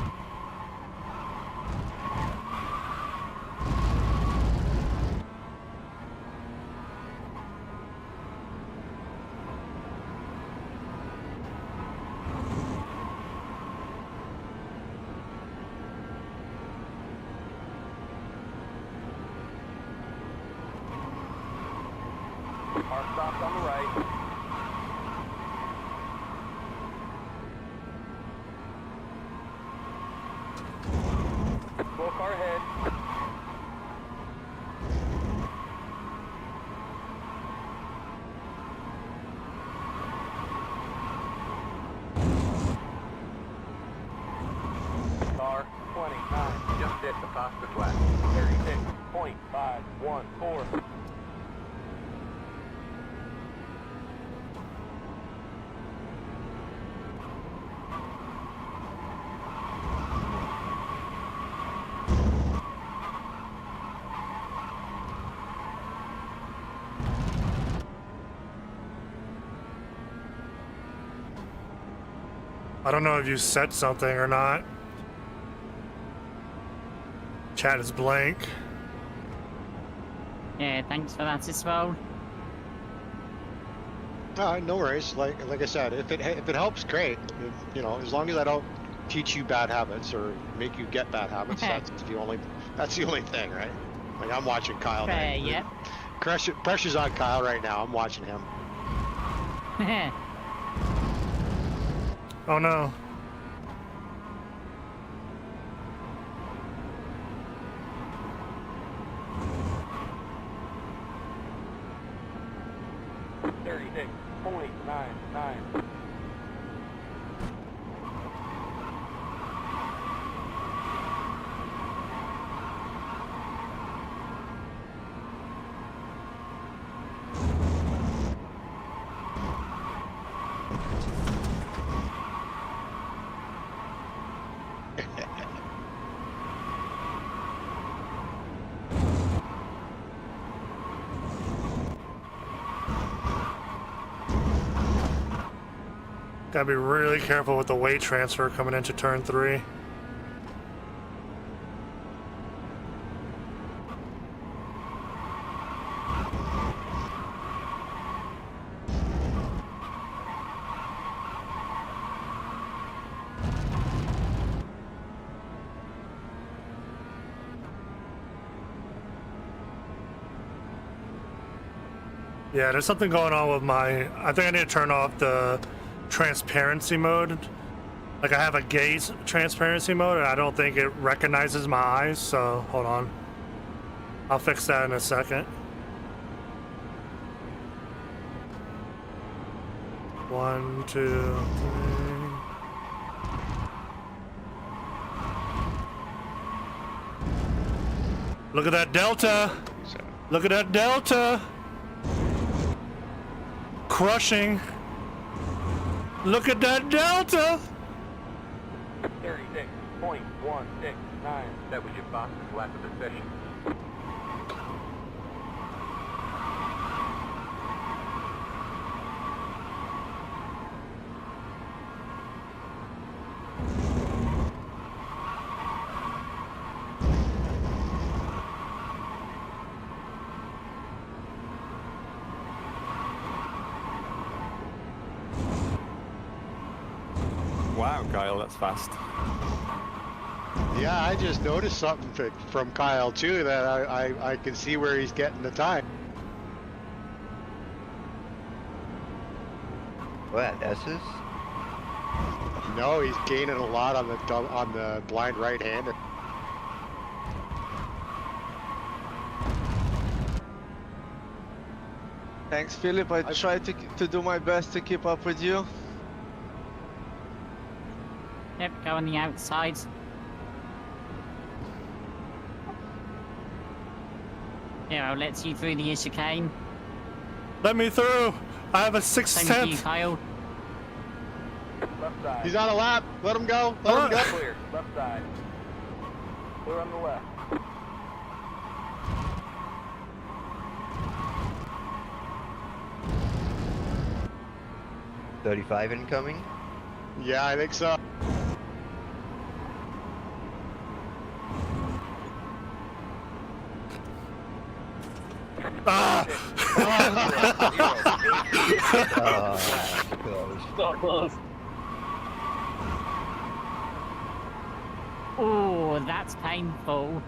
Car stopped on the right. Full car ahead. it, the Foster flat. 36.514. I don't know if you said something or not. Chat is blank. Yeah, thanks for that as well. No worries. Like I said, if it helps, great. You know, as long as I don't teach you bad habits or make you get bad habits, that's the only thing, right? Like I'm watching Kyle. Fair, now. yeah. Pressure's on Kyle right now. I'm watching him. Oh no. .99. Gotta be really careful with the weight transfer coming into turn 3. Yeah, there's something going on with my... I think I need to turn off the transparency mode. Like I have a gaze transparency mode and I don't think it recognizes my eyes, so hold on. I'll fix that in a second. 1, 2, 3. Look at that delta! Look at that delta! Crushing. Look at that delta! 36.169. That was your fastest lap of the session. Wow, Kyle, that's fast. Yeah, I just noticed something from Kyle too that I can see where he's getting the time. What, S's? No, he's gaining a lot on the blind right-handed. Thanks, Philip. I try to do my best to keep up with you. Yep, go on the outside. Here, I'll let you through the chicane. Let me through! I have a Same with you, 6/10. Kyle. Left side. He's on a lap. Let him go. Let him go. Clear. Left side. Clear on the left. $35 incoming. Yeah, I think so. Ah! So close. Oh, that's painful.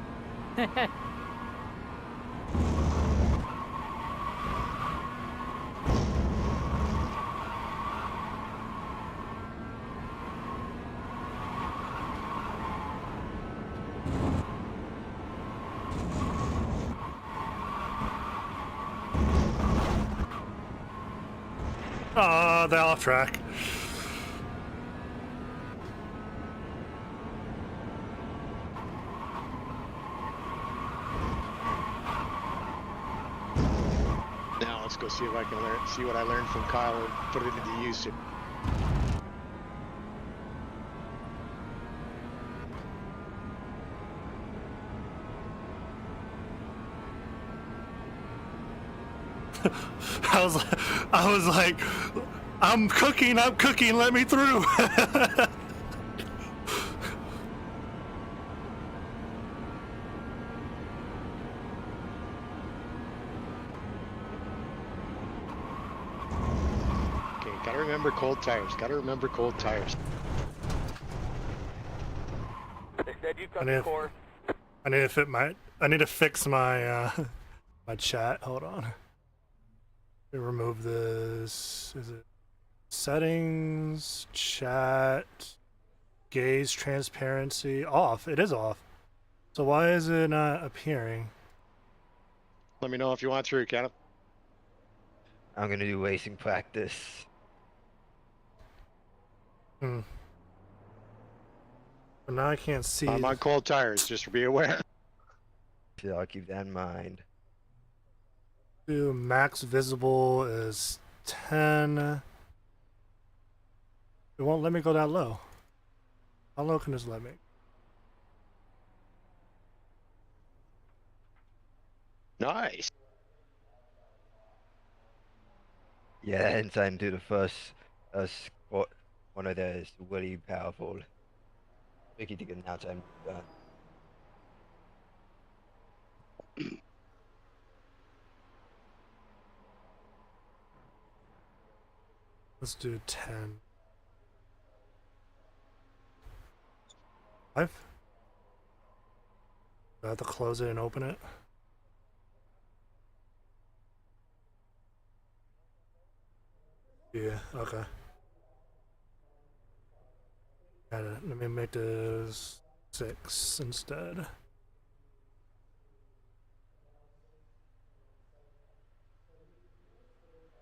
Oh, they're off track. Let's go see if I can see what I learned from Kyle and put it into use. I was like, I'm cooking, let me through. Okay, gotta remember cold tires. Gotta remember cold tires. They said you cut I the need- course. I need to fix my my chat. Hold on. Let me remove this. Is it settings, chat, gaze transparency off? It is off. So why is it not appearing? Let me know if you want through, Kenneth. I'm gonna do racing practice. But now I can't see. I'm on cold tires, just be aware. So I'll keep that in mind. Max visible is 10. It won't let me go that low. How low can this let me? Nice. Yeah, and time to the first squat. One of those really powerful. Tricky to get now time done. Let's do 10. 5? Do I have to close it and open it? Yeah, okay. Let me make this 6 instead.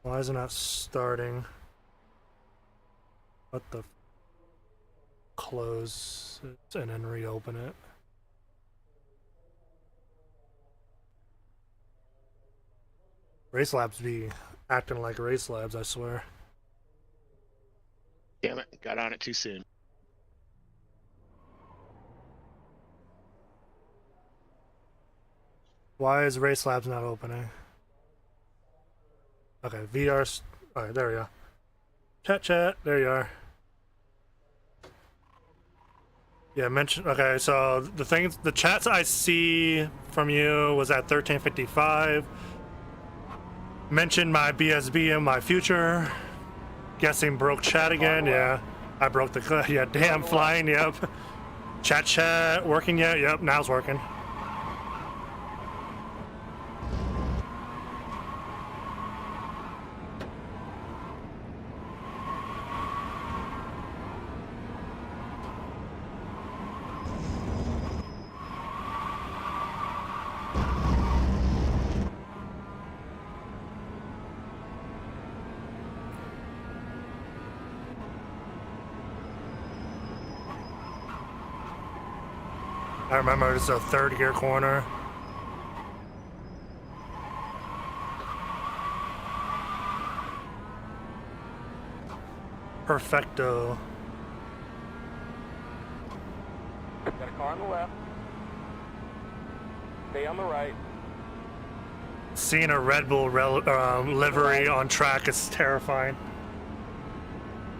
Why is it not starting? What the? Close it and then reopen it. Race Labs be acting like Race Labs, I swear. Damn it, got on it too soon. Why is Race Labs not opening? Okay, VR. Alright, there we go. Chat, there you are. Yeah, mention. Okay, so the chats I see from you was at 1355. Mentioned my BSB in my future. Guessing broke chat again. Yeah, I broke the. Yeah, damn flying. Yep. Chat working yet? Yep, now it's working. I remember it's a third gear corner. Perfecto. Got a car on the left. Stay on the right. Seeing a Red Bull livery on track is terrifying.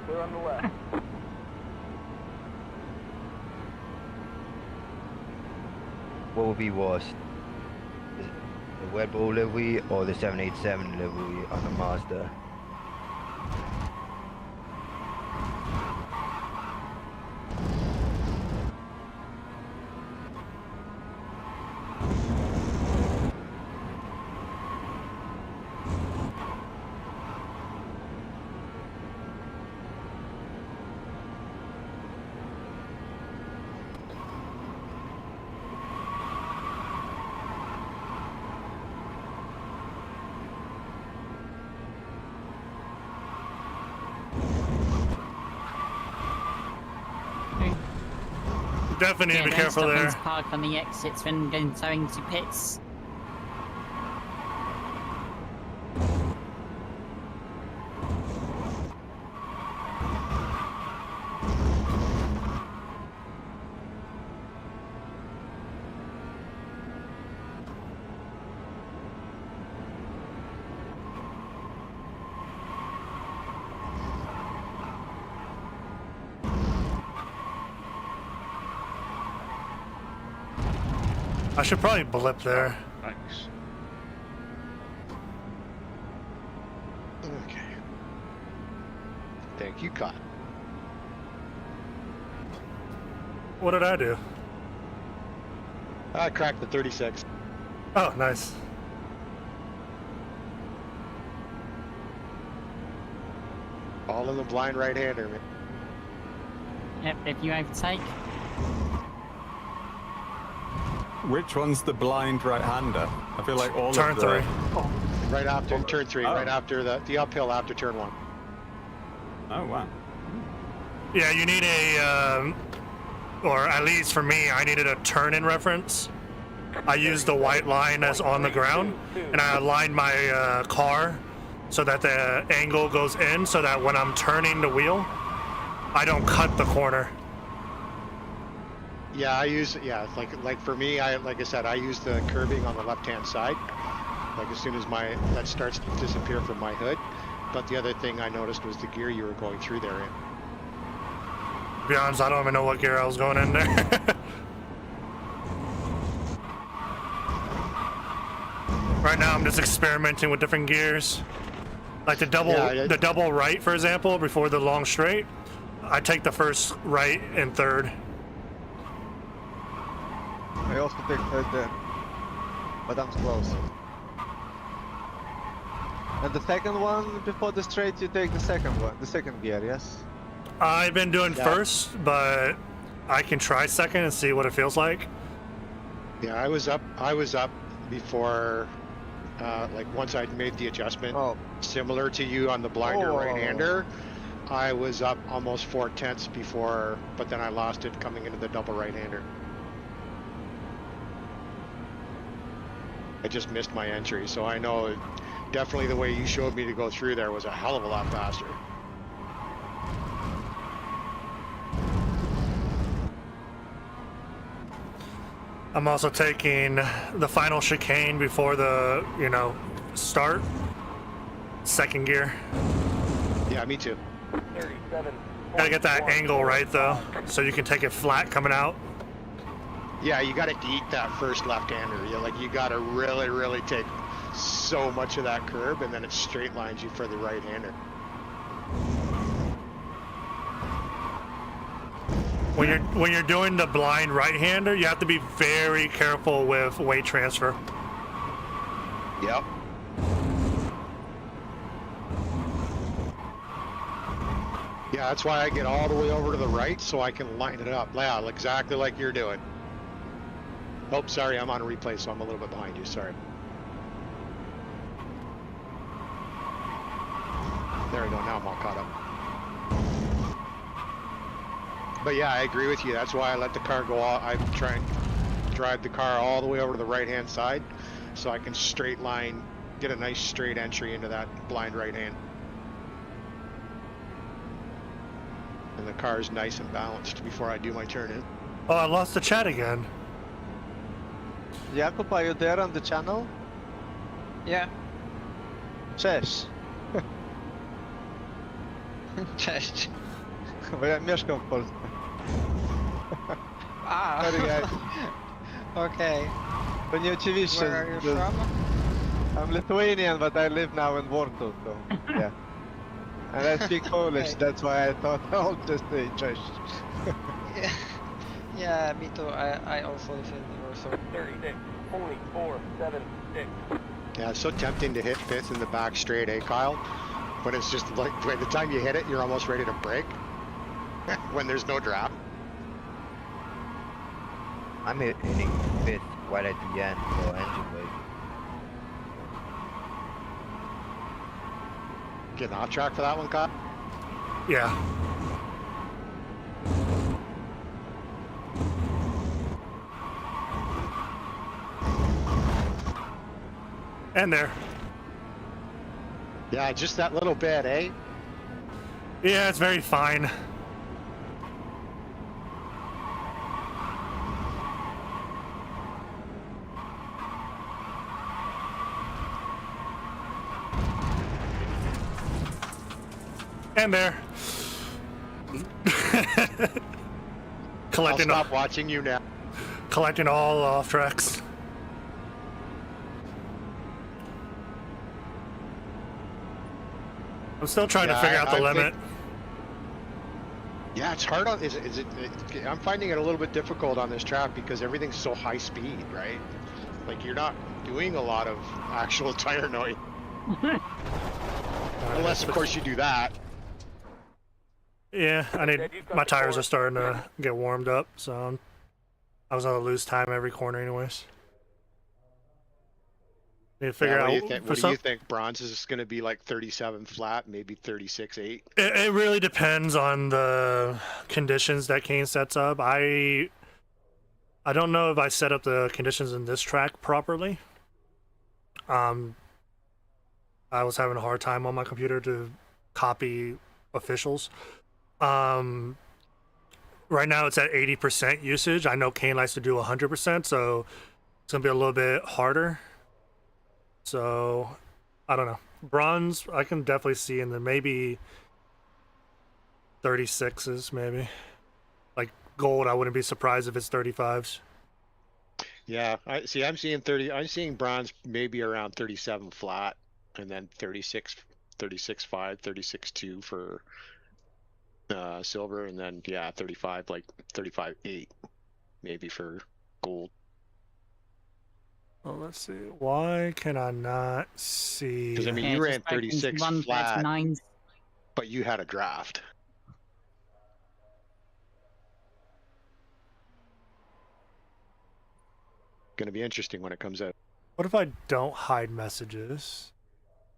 Clear on the left. What would be worse? The Red Bull livery or the 787 livery on the Mazda? Definitely need to be careful there. Park on the exits when going to pits. I should probably blip there. Thanks. Okay. Thank you, Kyle. What did I do? I cracked the 36. Oh, nice. All in the blind right-hander, man. Yep, if you overtake. Which one's the blind right-hander? I feel like all Turn of the... 3. Right after turn 3, Oh. right after the uphill after turn 1. Oh, wow. Yeah, you need a, or at least for me, I needed a turn-in reference. I used the white line as on the ground, and I aligned my car so that the angle goes in, so that when I'm turning the wheel, I don't cut the corner. Yeah, I use like for me, like I said, I use the curbing on the left-hand side. Like as soon as that starts to disappear from my hood. But the other thing I noticed was the gear you were going through there in. To be honest, I don't even know what gear I was going in there. Right now, I'm just experimenting with different gears. Like the double right, for example, before the long straight. I take the first right and third. I also take third then, but I'm close. And the second one before the straight, you take the second one, the second gear, yes? I've been doing first, but I can try second and see what it feels like. Yeah, I was up before, like once I'd made the adjustment, similar to you on the blinder right-hander. I was up almost 4/10 before, but then I lost it coming into the double right-hander. I just missed my entry, so I know definitely the way you showed me to go through there was a hell of a lot faster. I'm also taking the final chicane before the, start. Second gear. Yeah, me too. 37. Gotta get that angle right though, so you can take it flat coming out. Yeah, you got to eat that first left-hander. You got to really, really take so much of that curb, and then it straight lines you for the right-hander. When you're doing the blind right-hander, you have to be very careful with weight transfer. Yep. Yeah, that's why I get all the way over to the right so I can line it up. Yeah, exactly like you're doing. Oh, sorry, I'm on a replay, so I'm a little bit behind you. Sorry. There we go. Now I'm all caught up. But yeah, I agree with you. That's why I let the car go all. I try and drive the car all the way over to the right-hand side so I can straight line, get a nice straight entry into that blind right hand. And the car is nice and balanced before I do my turn in. Oh, I lost the chat again. Jakub, are you there on the channel? Yeah. Cześć. Cześć. Bo ja mieszkam w Polsce. Sorry guys. Okay. To nie oczywiście. Where are you from? I'm Lithuanian, but I live now in Warsaw, so yeah. And I speak Polish, that's why I thought I'll just say cześć. Yeah, me too. I also live in Warsaw. 36. 44. 76. Yeah, it's so tempting to hit fifth in the back straight, eh, Kyle? But it's just like by the time you hit it, you're almost ready to brake when there's no draft. I'm hitting fifth right at the end for engine weight. Getting off track for that one, Kyle? Yeah. And there. Yeah, just that little bit, eh? Yeah, it's very fine. And there. I'll Collecting stop watching you now. collecting all off tracks. I'm still trying to Yeah, figure out the I limit. Yeah, it's hard on. I'm finding it a little bit difficult on this track because everything's so high speed, right? Like you're not doing a lot of actual tire noise, unless of course you do that. Yeah, my tires are starting to get warmed up, so I was gonna lose time every corner anyways. Need to figure Yeah, out. what do you think? Bronze is going to be like 37 flat, maybe 36.8. It really depends on the conditions that Kane sets up. I don't know if I set up the conditions in this track properly. I was having a hard time on my computer to copy officials. Right now it's at 80% usage. I know Kane likes to do 100%, so it's gonna be a little bit harder. So I don't know. Bronze, I can definitely see in the maybe 36s, maybe. Like gold, I wouldn't be surprised if it's 35s. Yeah, I'm seeing 30. I'm seeing bronze maybe around 37 flat, and then 36, 36.5, 36.2 for silver, and then yeah, 35 like 35.8 maybe for gold. Well, let's see. Why can I not see? Because I mean, you ran 36 flat, but you had a draft. Going to be interesting when it comes out. What if I don't hide messages?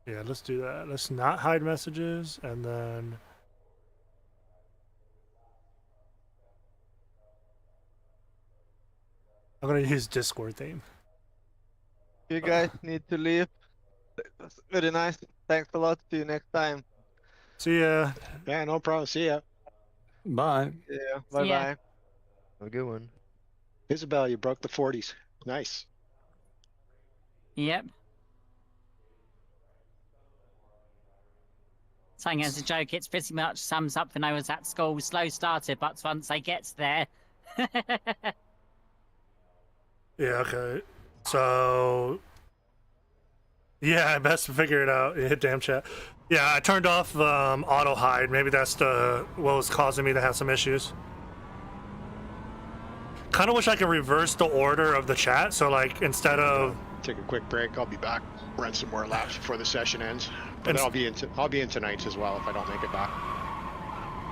Yeah, let's do that. Let's not hide messages, and then I'm gonna use Discord theme. You guys need to leave. That's very nice. Thanks a lot. See you next time. See ya. Yeah, no problem. See ya. Bye. Yeah. See Bye ya. bye. Have a good one. Isabel, you broke the 40s. Nice. Yep. Saying as a joke, it's pretty much sums up when I was at school. Slow starter, but once I gets there. Yeah, okay. So yeah, I best figure it out. Hit damn chat. Yeah, I turned off auto hide. Maybe that's what was causing me to have some issues. Kind of wish I could reverse the order of the chat. So like instead of Take a quick break. I'll be back. Run some more laps before the session ends. But then I'll be in tonight's as well if I don't make it back.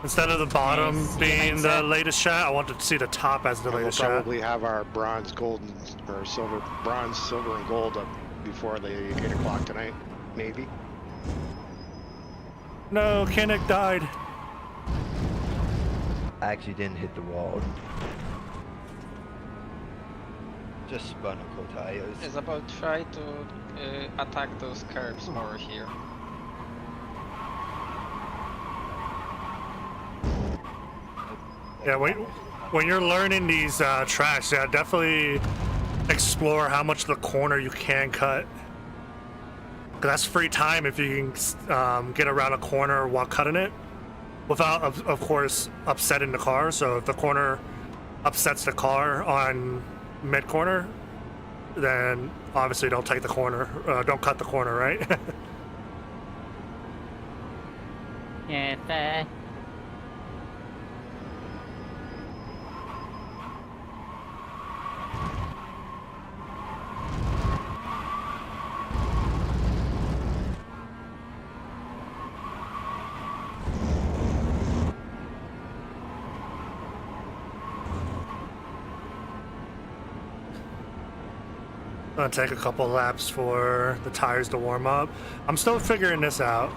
instead of the bottom Yes, being yeah, the makes latest chat, I wanted to see the top as the And we'll latest chat. probably have our bronze, gold, or silver, bronze, silver, and gold up before the 8 o'clock tonight, maybe. No, Kinnick died. I actually didn't hit the wall. Just spun a couple tires. It's about try to attack those curbs more here. Yeah, when you're learning these tracks, yeah, definitely explore how much of the corner you can cut. 'Cause that's free time if you can get around a corner while cutting it, without, of course, upsetting the car. So if the corner upsets the car on mid corner, then obviously don't take the corner, don't cut the corner, right? Yeah, fair. Gonna take a couple laps for the tires to warm up. I'm still figuring this out.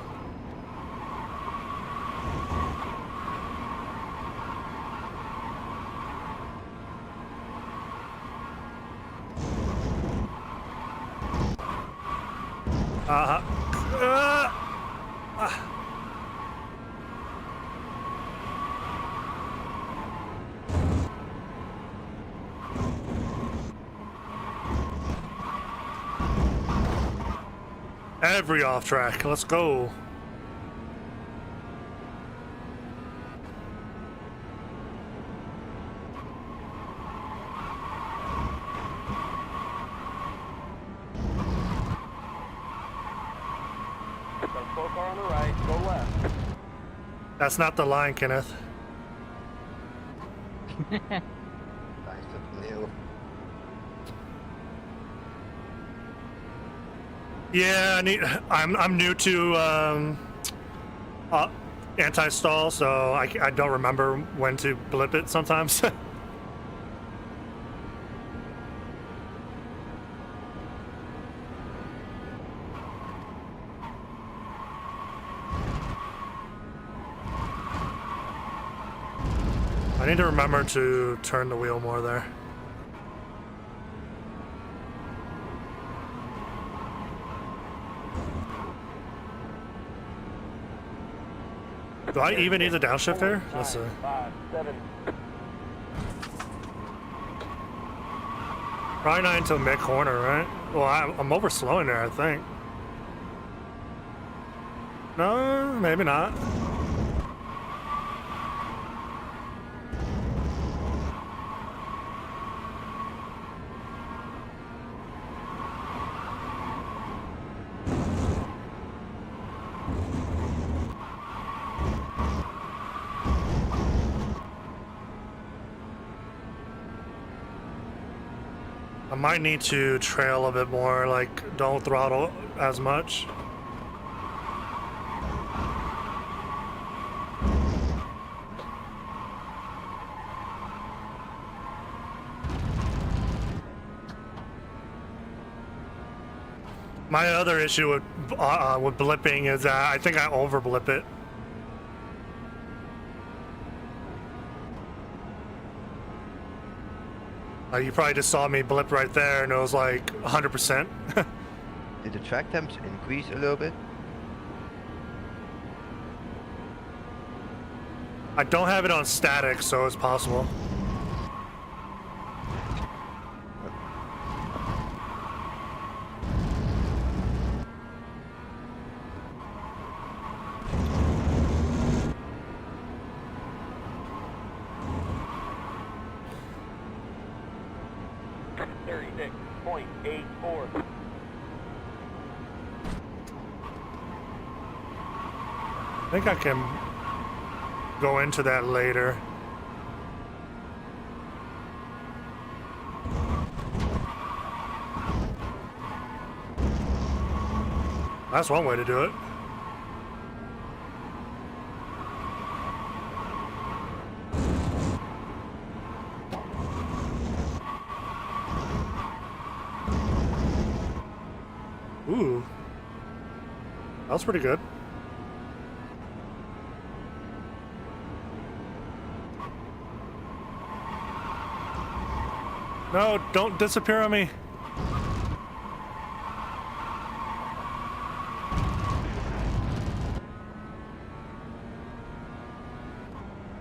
Every off track. Let's go. So car on the right, go left. That's not the line, Kenneth. Nice up the hill. Yeah, I'm new to anti-stall, so I don't remember when to blip it sometimes. I need to remember to turn the wheel more there. Do I even need the downshift there? Let's see. 5, 7. Probably not until mid-corner, right? Well, I'm over-slowing there, I think. No, maybe not. I might need to trail a bit more, like don't throttle as much. My other issue with blipping is that I think I over blip it. You probably just saw me blip right there and it was like 100%. Did the track temps increase a little bit? I don't have it on static, so it's possible. I think I can go into that later. That's one way to do it. Ooh. That was pretty good. No, don't disappear on me.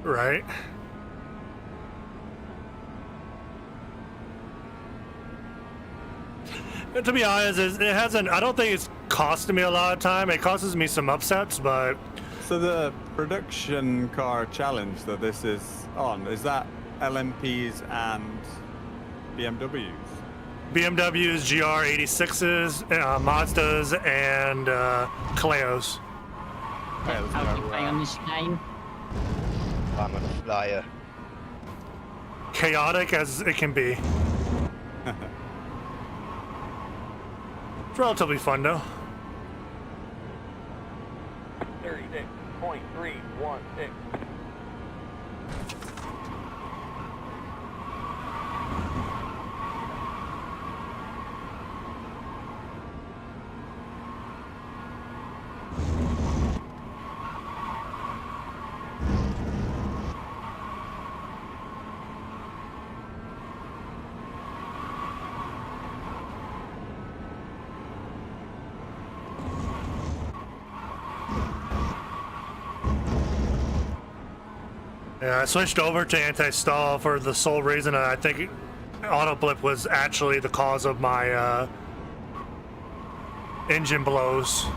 Right. To be honest, it hasn't, I don't think it's costing me a lot of time. It causes me some upsets, but... So the production car challenge that this is on, is that LMPs and BMWs? BMWs, GR86s, Mazdas, and Caleos. Okay, let's How do you go, play on this game? I'm on a flyer. Chaotic as it can be. It's relatively fun though. 36.316. Yeah, I switched over to anti-stall for the sole reason that I think auto blip was actually the cause of my engine blows.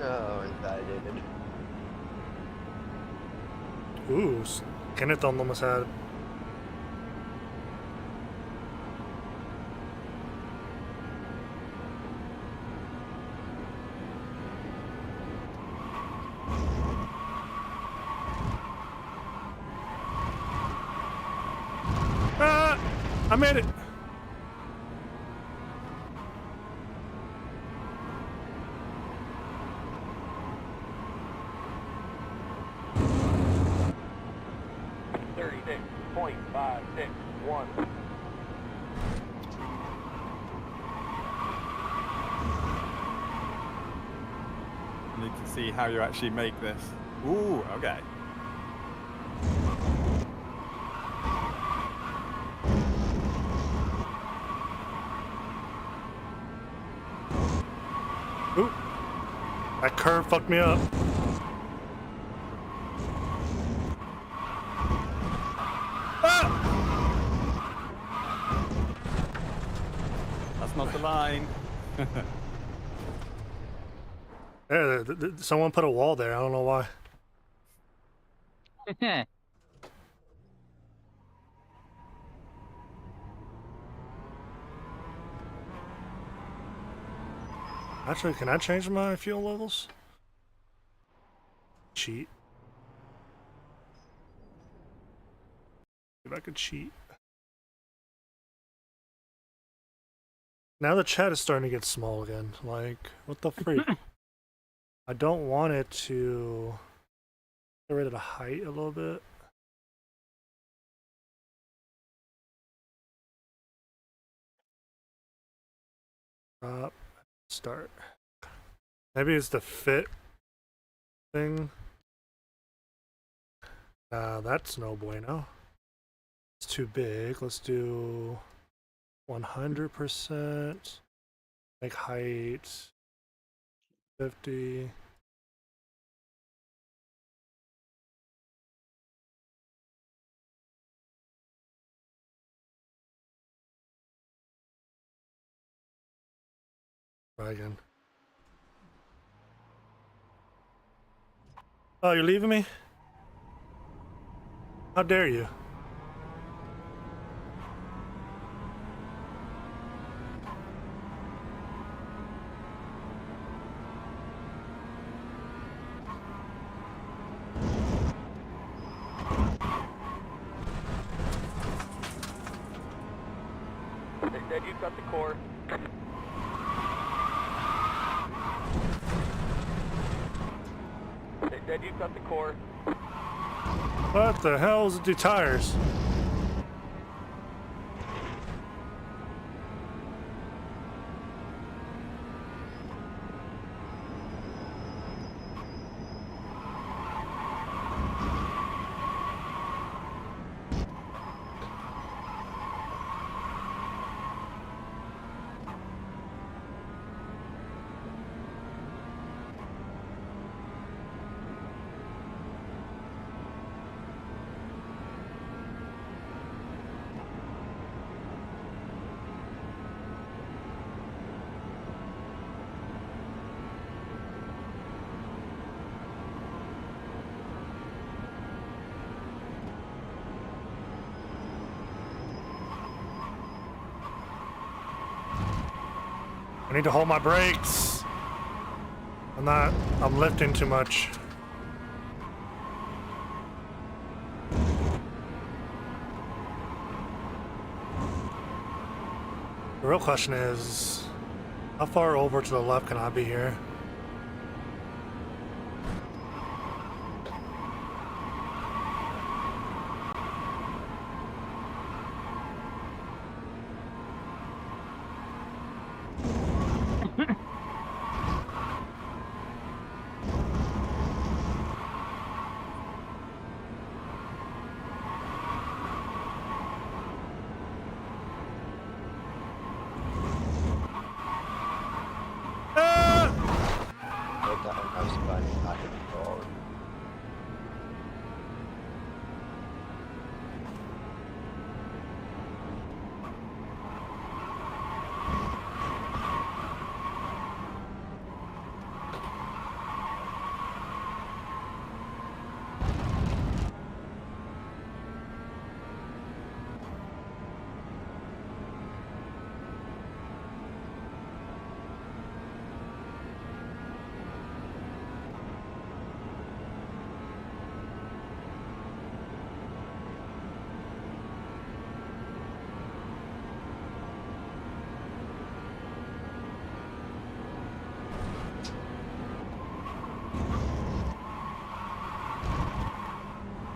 Oh, invalidated. Ooh, Kenneth almost had. Ah! I made it! Need to see how you actually make this. Ooh, okay. Ooh. That curve fucked me up. That's not the line. Yeah, someone put a wall there. I don't know why. Actually, can I change my fuel levels? Cheat. If I could cheat. Now the chat is starting to get small again. Like, what the freak? I don't want it to get rid of the height a little bit. Start. Maybe it's the fit thing. That's no bueno. It's too big. Let's do 100%. Make height 50. Try again. Oh, you're leaving me? How dare you? They said you cut the course. They said you cut the course. What the hell is it do tires? I need to hold my brakes. I'm lifting too much. The real question is, how far over to the left can I be here?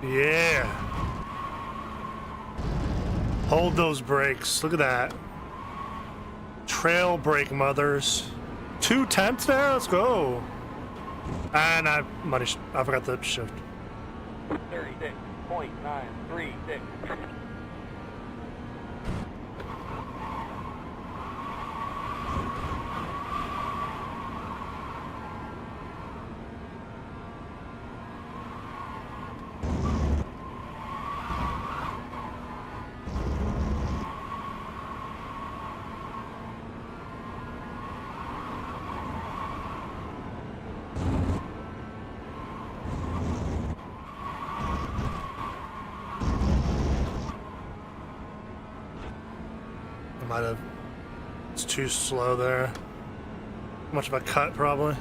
Yeah. Hold those brakes. Look at that. Trail brake mothers. 2/10 there. Let's go. And I forgot the shift. 36.936. Might have. It's too slow there. Much of a cut, probably.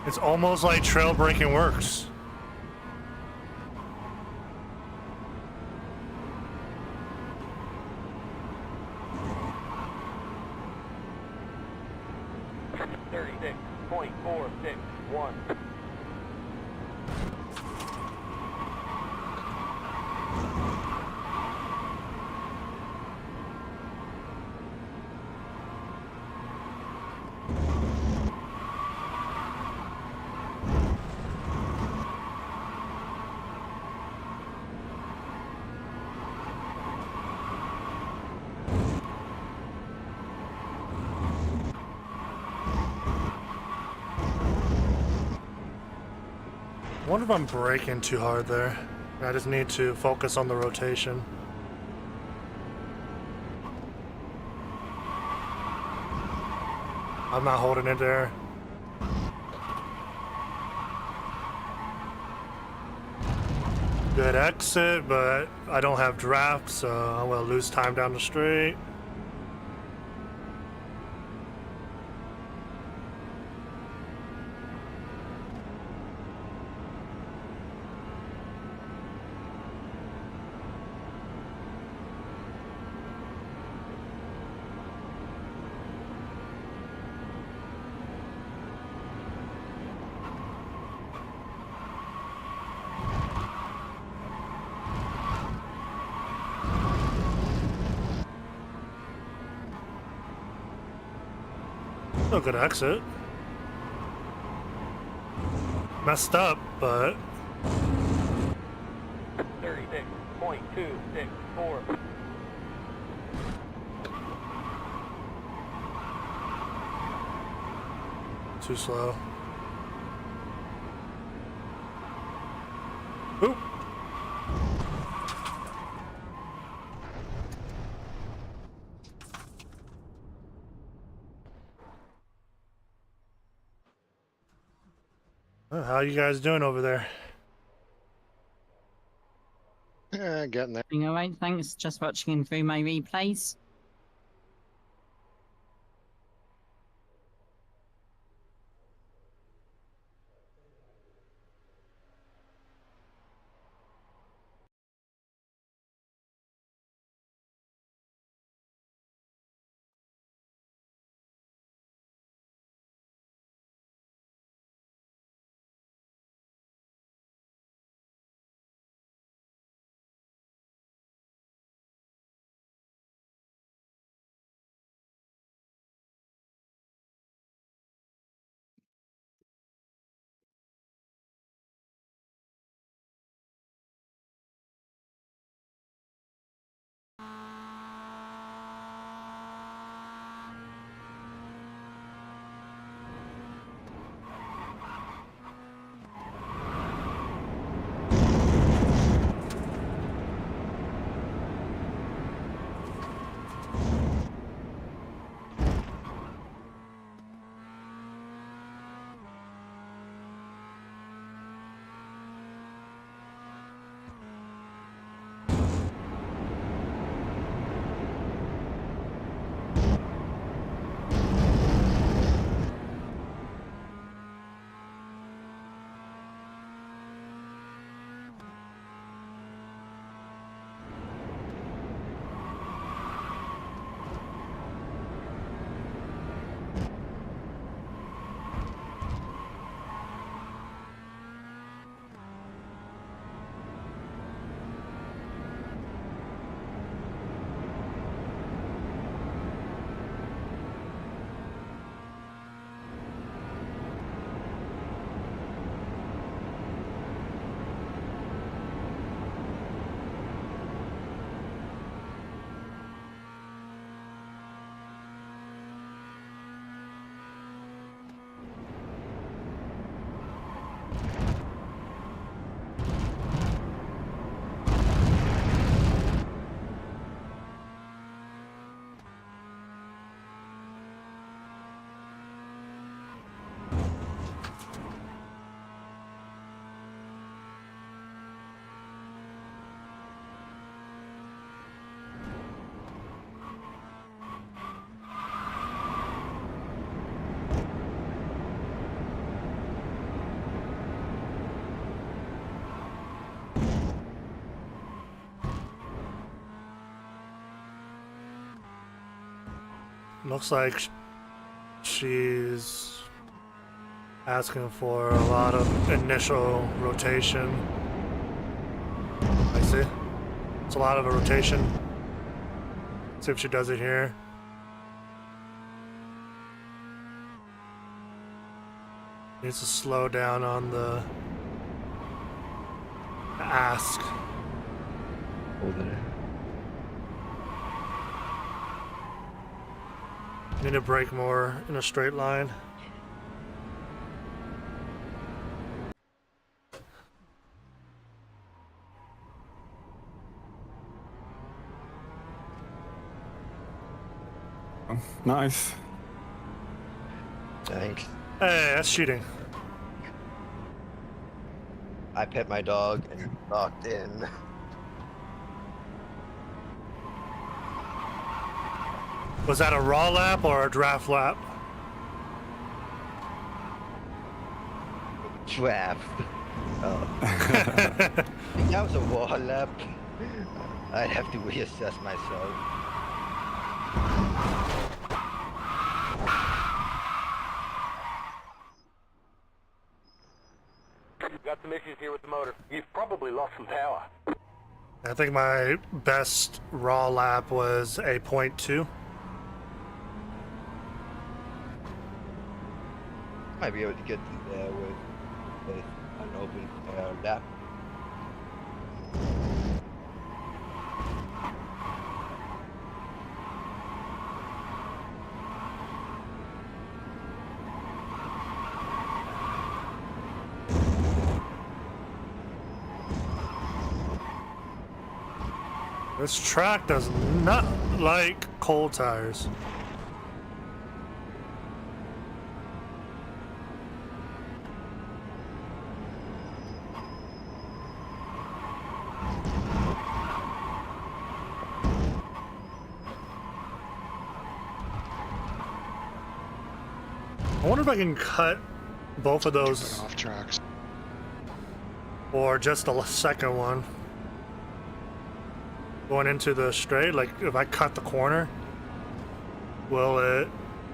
It's almost like trail braking works. .461. I wonder if I'm braking too hard there. I just need to focus on the rotation. I'm not holding it there. Good exit, but I don't have draft, so I'm gonna lose time down the straight. Still good exit. Messed up, but 36.264. too slow. Oop. Well, how you guys doing over there? Yeah, getting there. Doing alright, thanks. Just watching through my replays. Looks like she's asking for a lot of initial rotation. I see. It's a lot of a rotation. See if she does it here. Needs to slow down on the ask. Hold it. Need to brake more in a straight line. Nice. Thanks. Hey, that's cheating. I pet my dog and locked in. Was that a raw lap or a draft lap? Draft. Oh. That was a wall lap. I'd have to reassess myself. Got some issues here with the motor. You've probably lost some power. I think my best raw lap was a 0.2. Might be able to get through there with an open lap. This track does not like cold tires. I wonder if I can cut both of those Off tracks. or just the second one. Going into the straight, like if I cut the corner, will it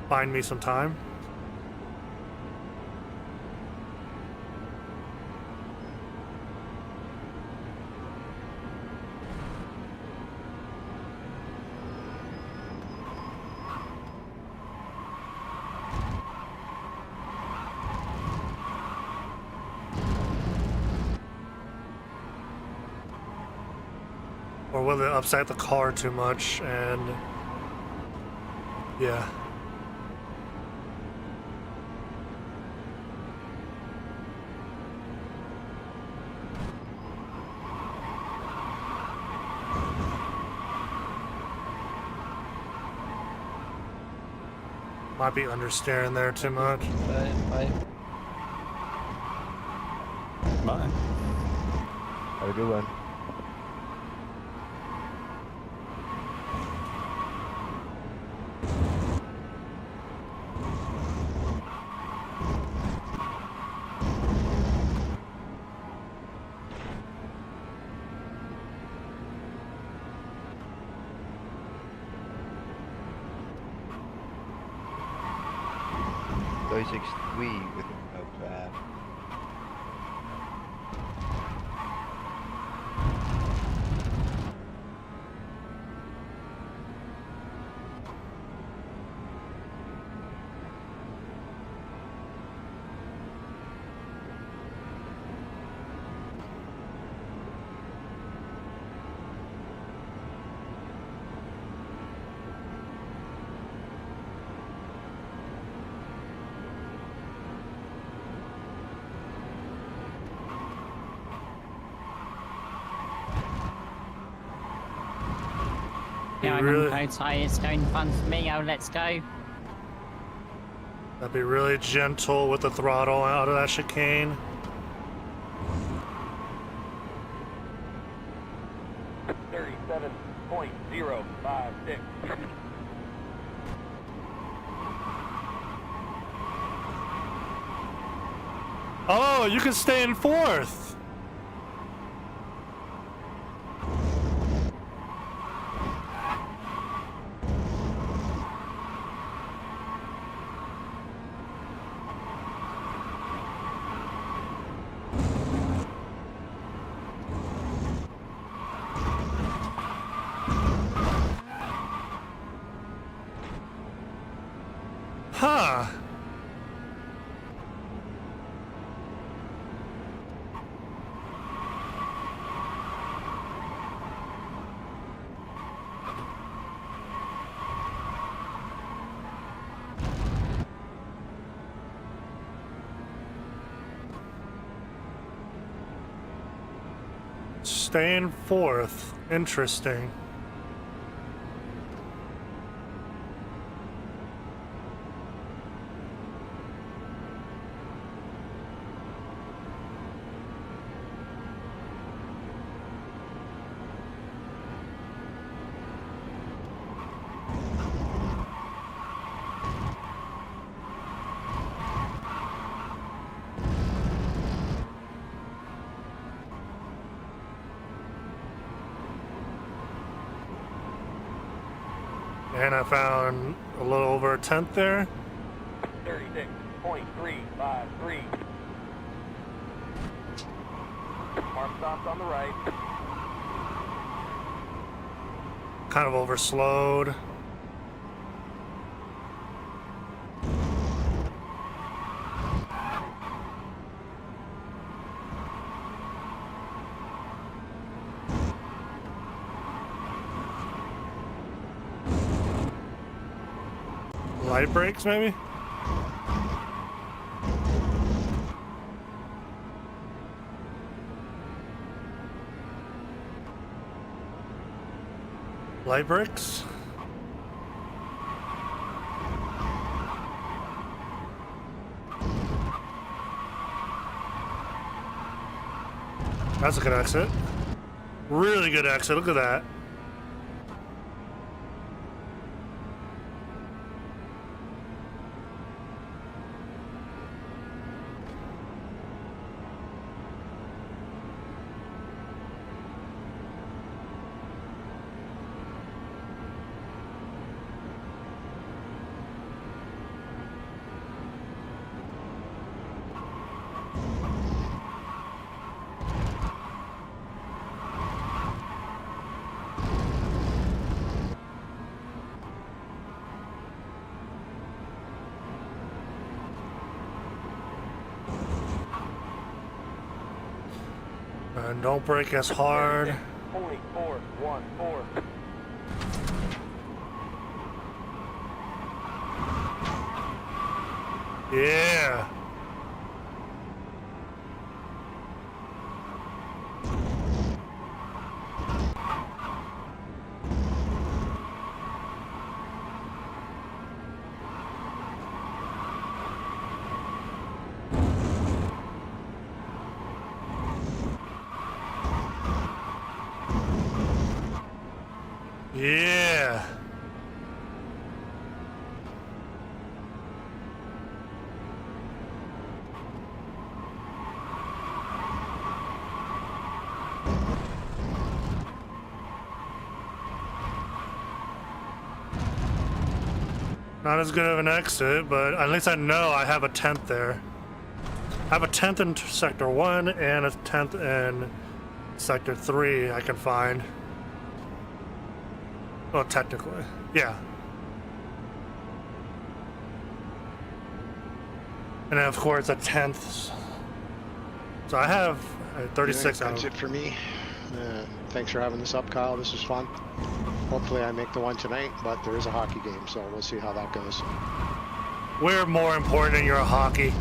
find me some time? Or will it upset the car too much and yeah. Might be understeering there too much. Bye. Bye. Have a good one. .63 with no crash. Yeah, I'm really- on tires going fun for me. Oh, let's go. That'd be really gentle with the throttle out of that chicane. .056. Oh, you can stay in fourth. staying fourth. Interesting. And I found a little over a tenth there. 36.353. Mark stops on the right. Kind of overslowed. Light brakes, maybe? Light brakes? That's a good exit. Really good exit, look at that. And don't brake as hard. 0.414. Yeah. Yeah. Not as good of an exit, but at least I know I have a 10th there. I have a 10th in Sector 1 and a 10th in Sector 3 I can find. Well, technically, yeah. And then of course a 10th. So I have 36 out That's of it for me. Thanks for having this up, Kyle. This is fun. Hopefully I make the one tonight, but there is a hockey game, so we'll see how that goes. We're more important than your hockey.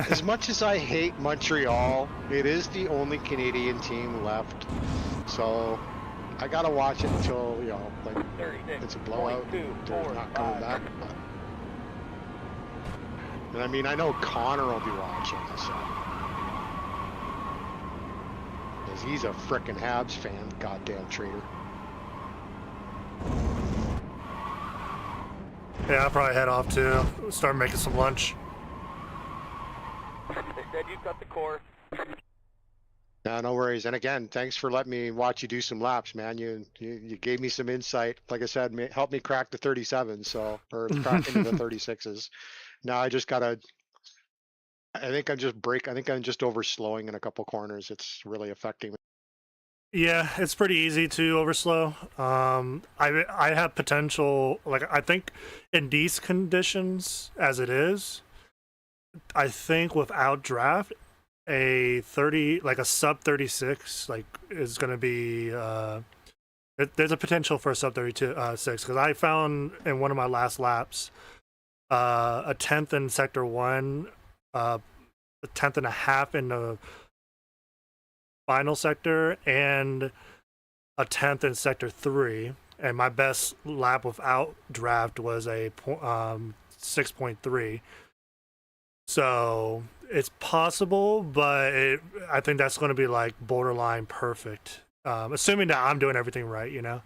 As much as I hate Montreal, it is the only Canadian team left. So I gotta watch it until, you know, like it's a blowout. They're not coming back. And I mean, I know Connor will be watching, so. Because he's a frickin' Habs fan, goddamn traitor. Yeah, I'll probably head off too. Start making some lunch. They said you've got the course. No, no worries. And again, thanks for letting me watch you do some laps, man. You gave me some insight. Like I said, helped me crack the 37s, so, or crack into the 36s. Now I just gotta. I think I'm just overslowing in a couple corners. It's really affecting me. Yeah, it's pretty easy to overslow. I have potential. Like I think in these conditions, as it is, I think without draft, a 30 like a sub 36 like is gonna be. There's a potential for a sub 32 6 because I found in one of my last laps, a 10th in Sector 1, a 10th and a half in the final sector and a 10th in sector 3, and my best lap without draft was a 6.3. So it's possible, but I think that's going to be like borderline perfect, assuming that I'm doing everything right, you know.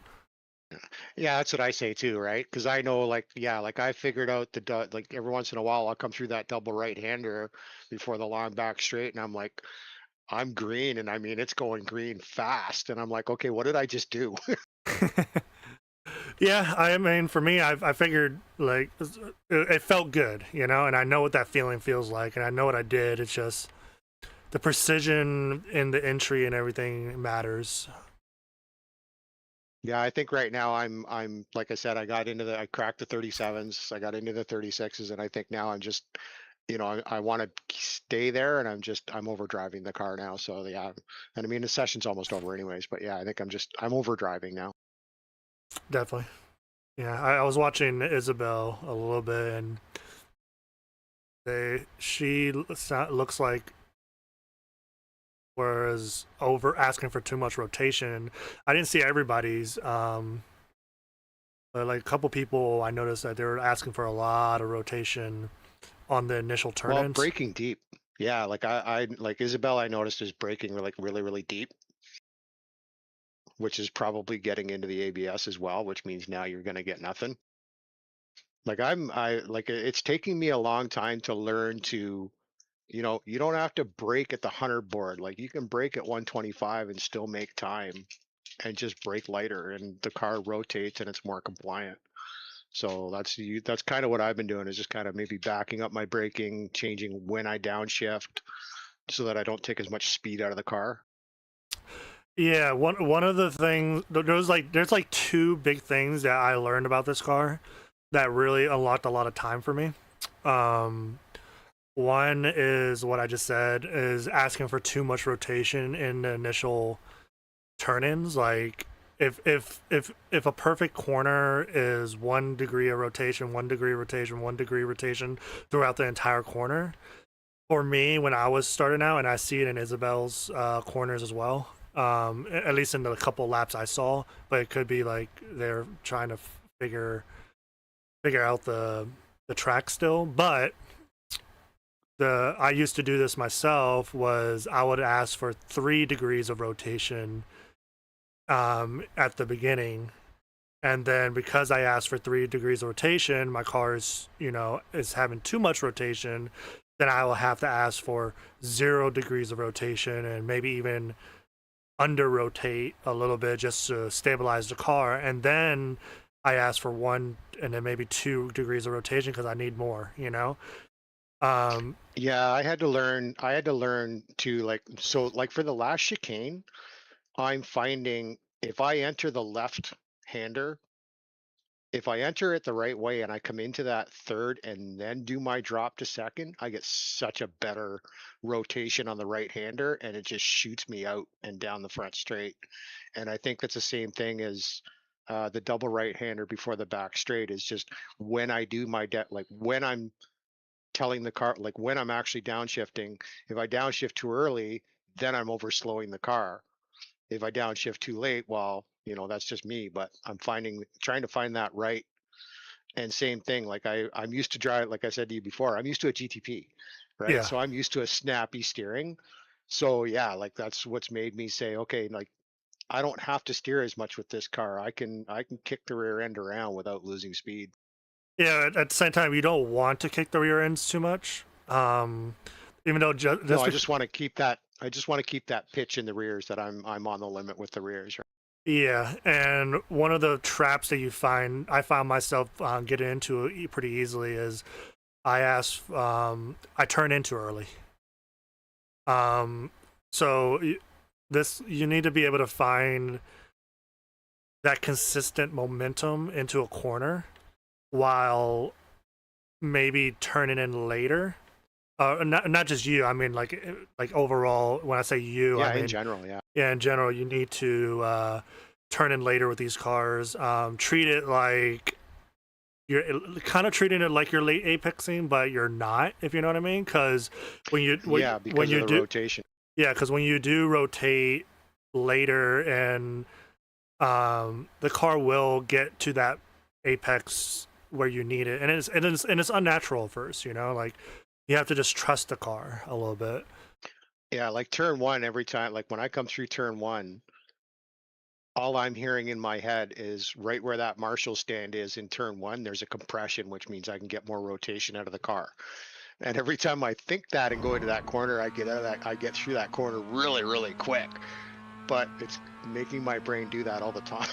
Yeah, that's what I say too, right? Because I know, like, yeah, like I figured out like every once in a while I'll come through that double right-hander before the long back straight, and I'm like, I'm green, and I mean it's going green fast, and I'm like, okay, what did I just do? Yeah, I mean, for me, I figured like it felt good, you know, and I know what that feeling feels like, and I know what I did. It's just the precision in the entry and everything matters. Yeah, I think right now I'm like I said, I cracked the 37s, I got into the 36s, and I think now I'm just, I want to stay there, and I'm overdriving the car now. So yeah, and I mean the session's almost over anyways, but yeah, I think I'm overdriving now. Definitely. Yeah, I was watching Isabel a little bit, and she looks like was over asking for too much rotation. I didn't see everybody's, but like a couple people, I noticed that they were asking for a lot of rotation on the initial Well, turn-ins. braking deep. Yeah, like I like Isabel, I noticed is braking like really, really deep, which is probably getting into the ABS as well, which means now you're gonna get nothing. Like I like it's taking me a long time to learn to, you don't have to brake at the 100 board. Like you can brake at 125 and still make time and just brake lighter, and the car rotates and it's more compliant. So that's kind of what I've been doing, is just kind of maybe backing up my braking, changing when I downshift so that I don't take as much speed out of the car. Yeah, one of the things, there's like two big things that I learned about this car that really unlocked a lot of time for me. One is what I just said, is asking for too much rotation in the initial turn-ins. Like if a perfect corner is 1 degree of rotation, 1 degree rotation, 1 degree rotation throughout the entire corner, for me when I was starting out, and I see it in Isabel's corners as well, at least in the couple laps I saw, but it could be like they're trying to figure out the track still. But I used to do this myself, was I would ask for 3 degrees of rotation at the beginning, and then because I asked for 3 degrees of rotation, my car is having too much rotation, then I will have to ask for 0 degrees of rotation and maybe even under rotate a little bit just to stabilize the car, and then I ask for 1 and then maybe 2 degrees of rotation because I need more, Yeah, I had to learn to like for the last chicane, I'm finding if I enter the left hander, if I enter it the right way and I come into that third and then do my drop to second, I get such a better rotation on the right hander, and it just shoots me out and down the front straight. And I think that's the same thing as the double right hander before the back straight, is just when I do my like when I'm telling the car, like when I'm actually downshifting, if I downshift too early, then I'm overslowing the car. If I downshift too late, well, that's just me, but trying to find that right. And same thing, like I'm used to drive, like I said to you before, I'm used to a GTP, right? yeah. So I'm used to a snappy steering. So yeah, like that's what's made me say, okay, like I don't have to steer as much with this car. I can kick the rear end around without losing speed. Yeah, at the same time, you don't want to kick the rear ends too much. Even though No, I just want to keep that. I just want to keep that pitch in the rears, that I'm on the limit with the rears. Right? yeah, and one of the traps that I found myself getting into pretty easily is I turn in too early. So you need to be able to find that consistent momentum into a corner while maybe turning in later. Not just you. I mean, like overall. When I say you, Yeah, I mean in general, yeah. Yeah, in general, you need to turn in later with these cars. Treat it like you're kind of treating it like you're late apexing, but you're not. If you know what I mean? Because when you Yeah, because when of you the do rotation. Yeah, because when you do rotate later, and the car will get to that apex where you need it, and it's unnatural at first. You know, like you have to just trust the car a little bit. Yeah, like turn one every time. Like when I come through turn one, all I'm hearing in my head is right where that Marshall stand is in turn one. There's a compression, which means I can get more rotation out of the car. And every time I think that and go into that corner, I get out of that. I get through that corner really, really quick. But it's making my brain do that all the time.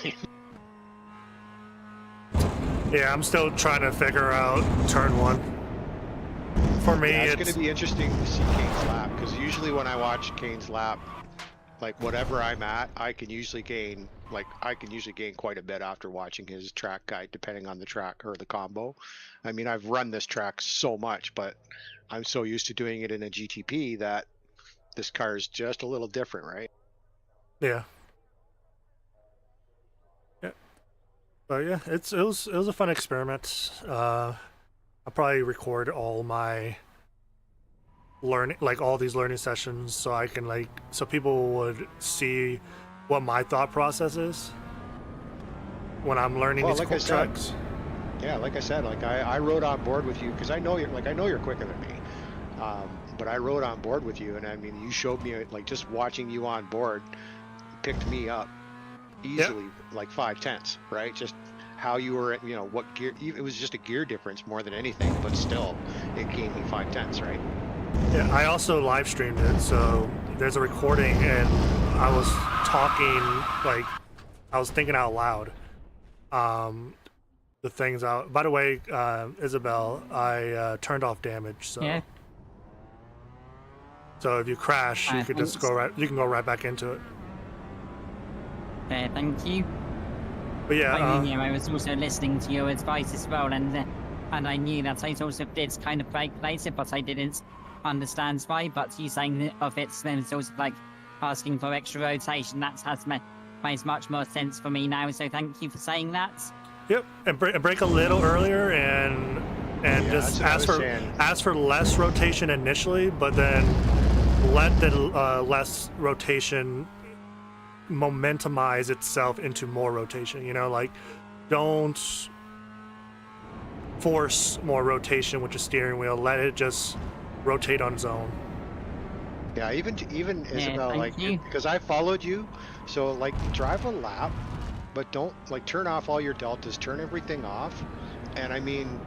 Yeah, I'm still trying to figure out turn one. For me, yeah, it's going to be interesting to see Kane's lap, because usually when I watch Kane's lap, like whatever I'm at, I can usually gain quite a bit after watching his track guide, depending on the track or the combo. I mean, I've run this track so much, but I'm so used to doing it in a GTP that this car is just a little different, right? Yeah. Yeah. But yeah, it was a fun experiment. I'll probably record all my learning, like all these learning sessions, so I can so people would see what my thought process is when I'm learning these cool tracks. Yeah, like I said, like I rode on board with you because I know you're quicker than me. But I rode on board with you, and I mean, you showed me, like, just watching you on board picked me up easily, like 5/10, right? Just how you were, you know, what gear. It was just a gear difference more than anything, but still, it gained me 5/10, right? Yeah, I also live streamed it, so there's a recording, and I was talking, like, I was thinking out loud. The things out. By the way, Isabel, I turned off damage, so. Yeah. So if you crash, you could just go right. You can go right back into it. Thank you. But yeah, I mean, I was also listening to your advice as well, and I knew that I also did kind of break later, but I didn't understand why. But you saying of it, then it's also like asking for extra rotation. That makes much more sense for me now. So thank you for saying that. Yep, and break a little earlier, and just ask for less rotation initially, but then let the less rotation momentumize itself into more rotation. You know, like, don't force more rotation with the steering wheel. Let it just rotate on its own. Yeah, even Isabel, like, because I followed you, so like drive a lap, but don't like turn off all your deltas, turn everything off, and I mean,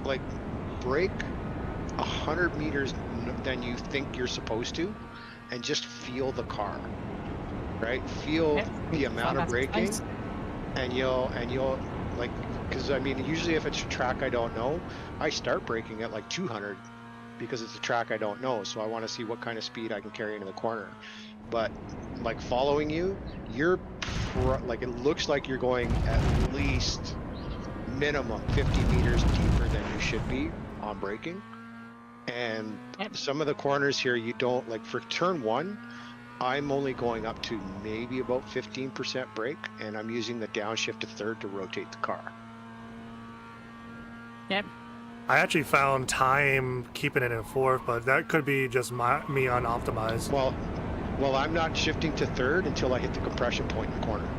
like, break 100 meters than you think you're supposed to, and just feel the car, right? Feel the amount of braking, and you'll like, because I mean, usually if it's a track I don't know, I start braking at like 200 because it's a track I don't know, so I want to see what kind of speed I can carry into the corner. But like following you, you're like, it looks like you're going at least minimum 50 meters deeper than you should be on braking. And some of the corners here, you don't, like for turn one, I'm only going up to maybe about 15% brake, and I'm using the downshift to third to rotate the car. Yep. I actually found time keeping it in fourth, but that could be just me unoptimized. Well, I'm not shifting to third until I hit the compression point in the corner.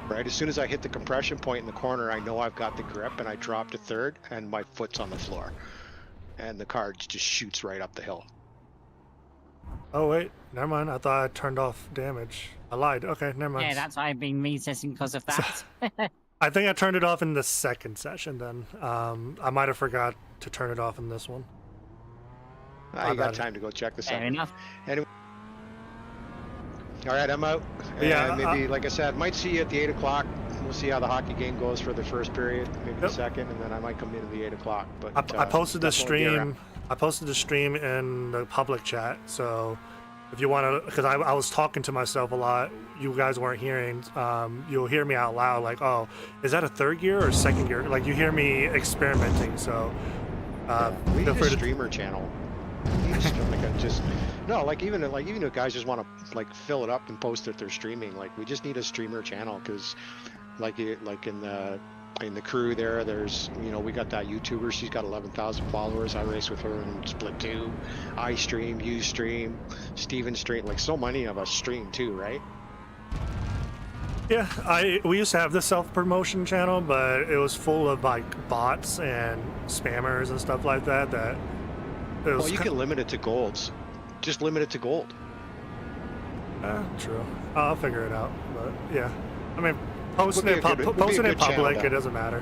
Right, as soon as I hit the compression point in the corner, I know I've got the grip, and I drop to third, and my foot's on the floor, and the car just shoots right up the hill. Oh wait, never mind. I thought I turned off damage. I lied. Okay, never mind. Yeah, that's why I've been retesting because of that. I think I turned it off in the second session then. I might have forgot to turn it off in this one. You got time to go check the second. Fair enough. Anyway. All right, I'm out. And maybe, like I said, might see you at the 8 o'clock. We'll see how the hockey game goes for the first period, maybe the second, and then I might come in at the 8 o'clock. But I posted the stream. I posted the stream in the public chat, so if you want to, because I was talking to myself a lot, you guys weren't hearing. You'll hear me out loud, like, oh, is that a third gear or second gear? Like, you hear me experimenting. So we need a streamer channel. Like even if guys just want to like fill it up and post that they're streaming, like we just need a streamer channel, because like in the in the crew there, there's, you know, we got that YouTuber. She's got 11,000 followers. I race with her in Split 2. I stream, you stream, Steven stream. Like, so many of us stream too, right? Yeah, we used to have this self-promotion channel, but it was full of like bots and spammers and stuff like that. That it was Well, you can limit it to golds. Just limit it to gold. True. I'll figure it out. But yeah, I mean, posting Would it, be a good- would be a posting it good channel public, to- it doesn't matter.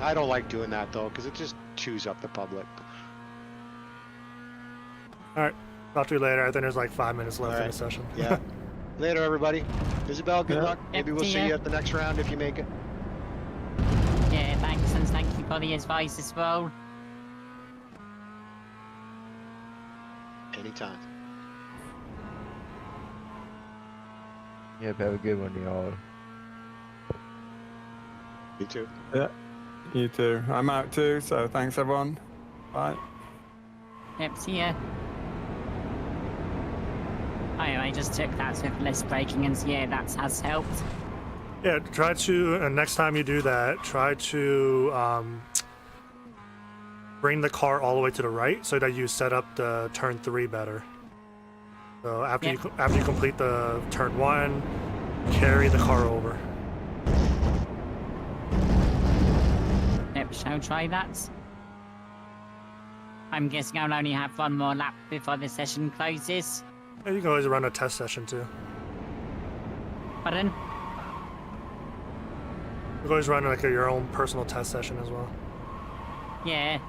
I don't like doing that though, because it just chews up the public. All right, talk to you later. I think there's like 5 minutes left in Alright. the session. Yeah. Later, everybody. Isabel, good Yeah. luck. Maybe we'll see see ya. you at the next round if you make it. Yeah, thanks, and thank you for the advice as well. Anytime. Yep, have a good one, y'all. You too. Yeah, you too. I'm out too, so thanks everyone. Bye. Yep, see ya. I just took that with less braking, and yeah, that has helped. Yeah, try to, and next time you do that, try to bring the car all the way to the right so that you set up the turn 3 better. So after Yep. after you complete the turn 1, carry the car over. Yep, shall try that. I'm guessing I'll only have one more lap before the session closes. Yeah, you can always run a test session too. Pardon? You can always run like your own personal test session as well. Yeah.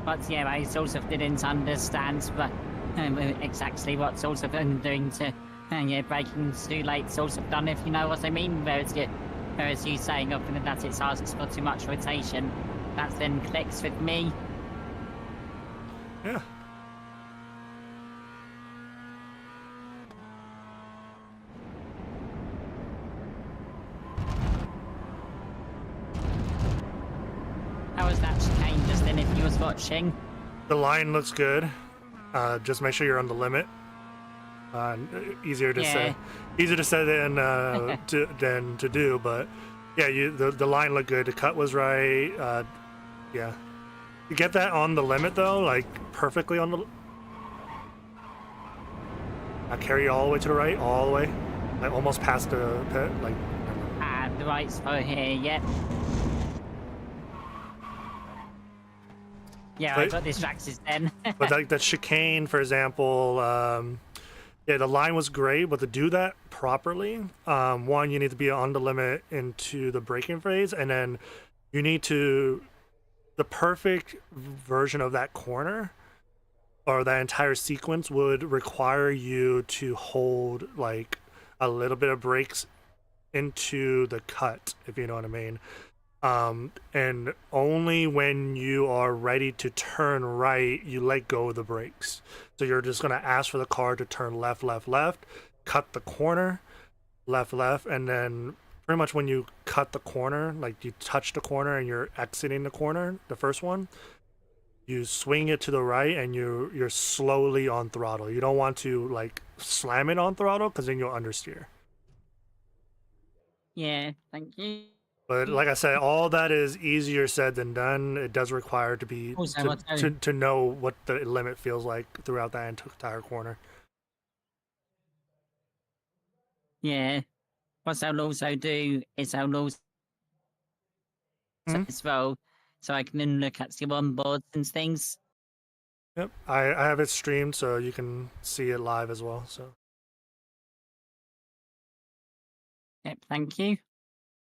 But yeah, I sort of didn't understand exactly what sort of I'm doing to, yeah, braking's too late sort of done, if you know what I mean. Whereas you saying often that it asks for too much rotation, that then clicks with me. Yeah. How was that chicane just then if you was watching? The line looks good. Just make sure you're on the limit. Easier to say than to do, but yeah, the line looked good. The cut was right. Yeah, you get that on the limit though, like perfectly on the. I carry you all the way to the right, all the way, like almost past the pit, like. Ah, the right spot here, yep. Yeah, I But- got distracted then. But like the chicane, for example, yeah, the line was great, but to do that properly, one, you need to be on the limit into the braking phase, and then you need to, the perfect version of that corner or that entire sequence would require you to hold like a little bit of brakes into the cut, if you know what I mean. And only when you are ready to turn right, you let go of the brakes. So you're just gonna ask for the car to turn left, left, left, cut the corner, left, left, and then pretty much when you cut the corner, like you touch the corner and you're exiting the corner, the first one, you swing it to the right and you're slowly on throttle. You don't want to like slam it on throttle because then you'll understeer. Yeah, thank you. But like I said, all that is easier said than done. It does require to be Also, what's to know what the limit feels like throughout that entire corner. Yeah. What I'll also do is I'll also as well, so I can then look at the onboards and things. Yep, I have it streamed so you can see it live as well. So Yep, thank you.